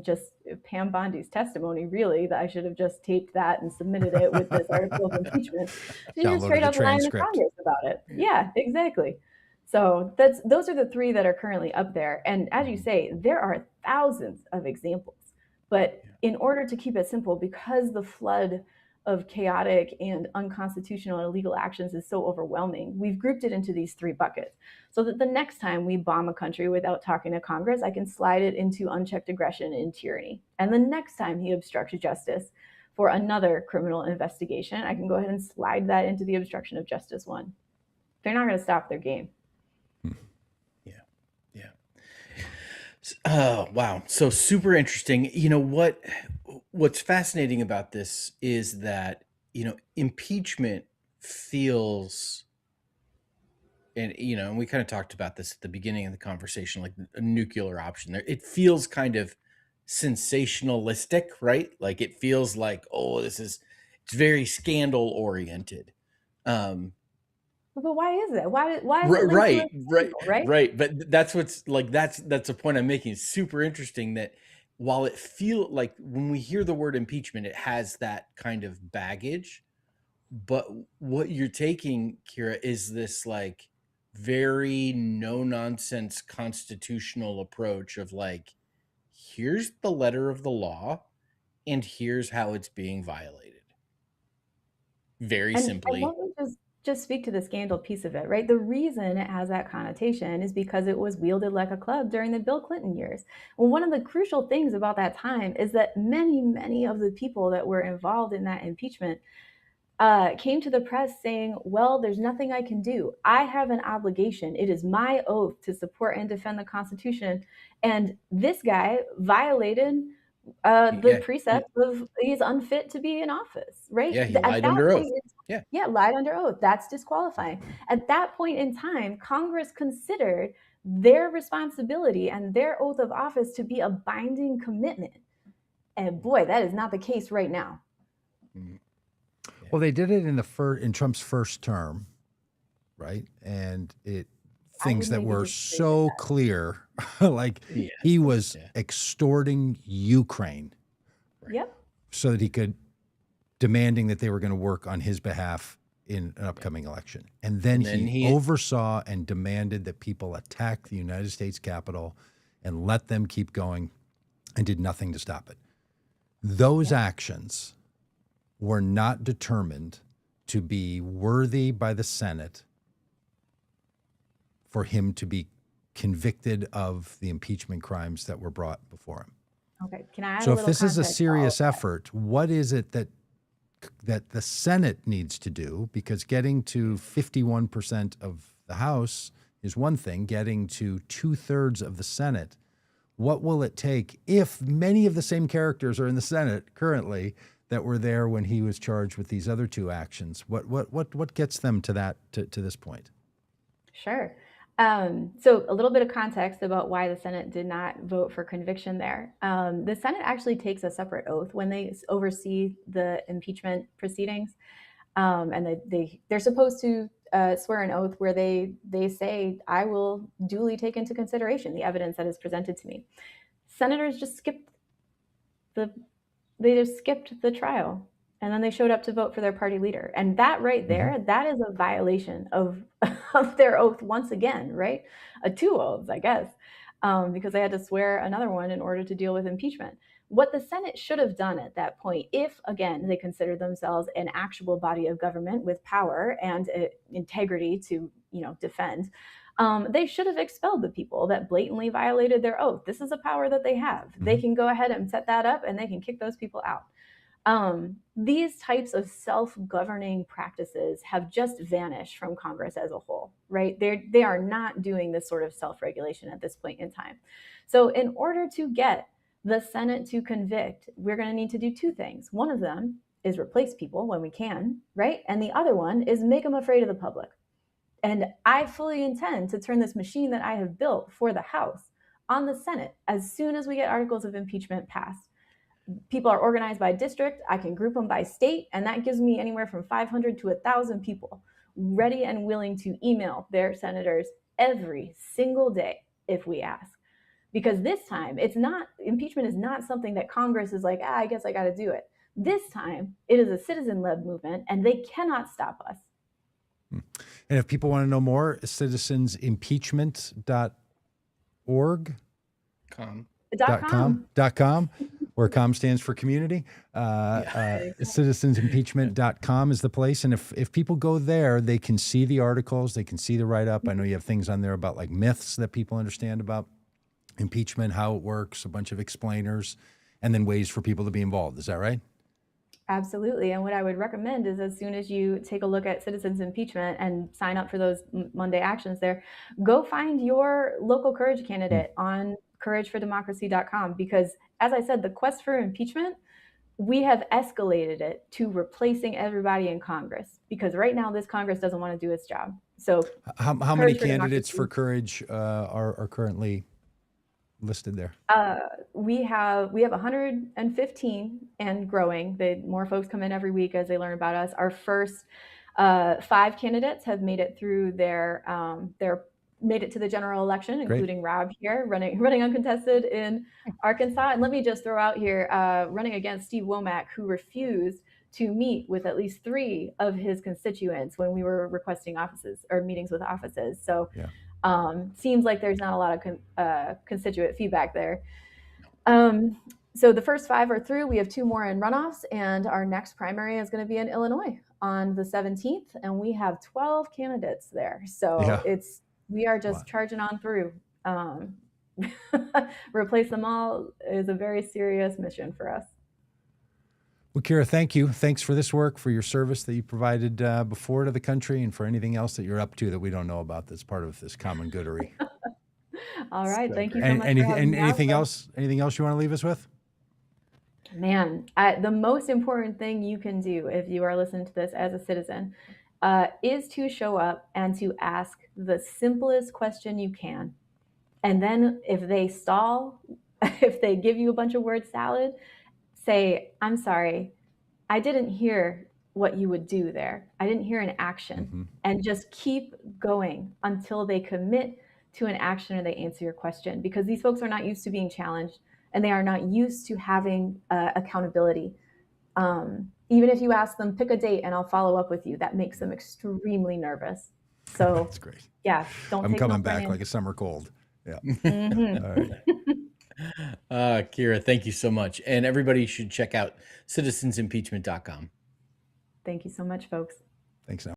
just Pam Bondi's testimony, really, that I should have just taped that and submitted it with this article of impeachment. She just straight up lying to Congress about it. Yeah, exactly. So those are the three that are currently up there. And as you say, there are thousands of examples. But in order to keep it simple, because the flood of chaotic and unconstitutional and illegal actions is so overwhelming, we've grouped it into these three buckets, so that the next time we bomb a country without talking to Congress, I can slide it into unchecked aggression and tyranny. And the next time he obstructs justice for another criminal investigation, I can go ahead and slide that into the obstruction of justice one. They're not going to stop their game. Oh, wow. So super interesting. You know, what's fascinating about this is that, impeachment feels, and we kind of talked about this at the beginning of the conversation, like a nuclear option there. It feels kind of sensationalistic, right? Like it feels like, it's very scandal oriented. But why is it? Why is it right? But that's what's like. That's a point I'm making. It's super interesting that while it feel like when we hear the word impeachment, it has that kind of baggage. But what you're taking, Kira, is this like very no nonsense constitutional approach of like, here's the letter of the law, and here's how it's being violated. Very simply. Just speak to the scandal piece of it, right? The reason it has that connotation is because it was wielded like a club during the Bill Clinton years. Well, one of the crucial things about that time is that many of the people that were involved in that impeachment came to the press saying, well, there's nothing I can do. I have an obligation. It is my oath to support and defend the Constitution. And this guy violated the precept of he's unfit to be in office, right? Yeah, he lied under oath. Lied under oath. That's disqualifying. At that point in time, Congress considered their responsibility and their oath of office to be a binding commitment. And boy, that is not the case right now. Well, they did it in Trump's first term, right? And things that were so clear, like he was extorting Ukraine, so that he could, demanding that they were going to work on his behalf in an upcoming election. And then he oversaw and demanded that people attack the United States Capitol and let them keep going, and did nothing to stop it. Those actions were not determined to be worthy by the Senate for him to be convicted of the impeachment crimes that were brought before him. Okay, can I add so if this is a serious effort, what is it that the Senate needs to do? Because getting to 51% of the House is one thing, getting to 2/3 of the Senate, what will it take if many of the same characters are in the Senate currently that were there when he was charged with these other two actions? What gets them to this point? Sure. So a little bit of context about why the Senate did not vote for conviction there. The Senate actually takes a separate oath when they oversee the impeachment proceedings. And they're supposed to swear an oath where they say, I will duly take into consideration the evidence that is presented to me. Senators just skipped the trial. and then they showed up to vote for their party leader. And that right there, that is a violation of, of their oath once again, right? Two oaths, I guess, because they had to swear another one in order to deal with impeachment. What the Senate should have done at that point, if, again, they consider themselves an actual body of government with power and integrity to, defend, they should have expelled the people that blatantly violated their oath. This is a power that they have. They can go ahead and set that up, and they can kick those people out. These types of self-governing practices have just vanished from Congress as a whole, right? They are not doing this sort of self-regulation at this point in time. So in order to get the Senate to convict, we're going to need to do two things. One of them is replace people when we can, right? And the other one is make them afraid of the public. And I fully intend to turn this machine that I have built for the House on the Senate as soon as we get articles of impeachment passed. People are organized by district. I can group them by state, and that gives me anywhere from 500 to 1,000 people ready and willing to email their senators every single day if we ask. Because this time, impeachment is not something that Congress is like, I guess I got to do it. This time, it is a citizen-led movement, and they cannot stop us. And if people want to know more, citizensimpeachment.org. .com, where com stands for community. Citizensimpeachment.com is the place. And if people go there, they can see the articles, they can see the write-up. I know you have things on there about like myths that people understand about impeachment, how it works, a bunch of explainers, and then ways for people to be involved. Is that right? Absolutely. And what I would recommend is as soon as you take a look at Citizens Impeachment and sign up for those Monday actions there, go find your local courage candidate on couragefordemocracy.com, because as I said, the quest for impeachment, we have escalated it to replacing everybody in Congress, because right now this Congress doesn't want to do its job. So how many candidates for courage are currently listed there? We have 115 and growing. More folks come in every week as they learn about us. Our first 5 candidates have made it through made it to the general election, including Rob here, running uncontested in Arkansas. And let me just throw out here, running against Steve Womack, who refused to meet with at least 3 of his constituents when we were requesting offices or meetings with offices. So seems like there's not a lot of constituent feedback there. So the first 5 are through. We have 2 more in runoffs, and our next primary is going to be in Illinois on the 17th, and we have 12 candidates there. So we are just charging on through. Replace them all is a very serious mission for us. Well, Kira, thank you. Thanks for this work, for your service that you provided before to the country, and for anything else that you're up to that we don't know about that's part of this common goodery. All right. Thank you so much. Anything else you want to leave us with? Man, the most important thing you can do if you are listening to this as a citizen is to show up and to ask the simplest question you can. And then if they stall, if they give you a bunch of word salad, say, I'm sorry, I didn't hear what you would do there. I didn't hear an action. And just keep going until they commit to an action or they answer your question, because these folks are not used to being challenged and they are not used to having accountability. Even if you ask them, pick a date and I'll follow up with you, that makes them extremely nervous. So that's great. Yeah. I'm coming back like a summer cold. Yeah. All right. Kira, thank you so much. And everybody should check out citizensimpeachment.com. Thank you so much, folks. Thanks, Al.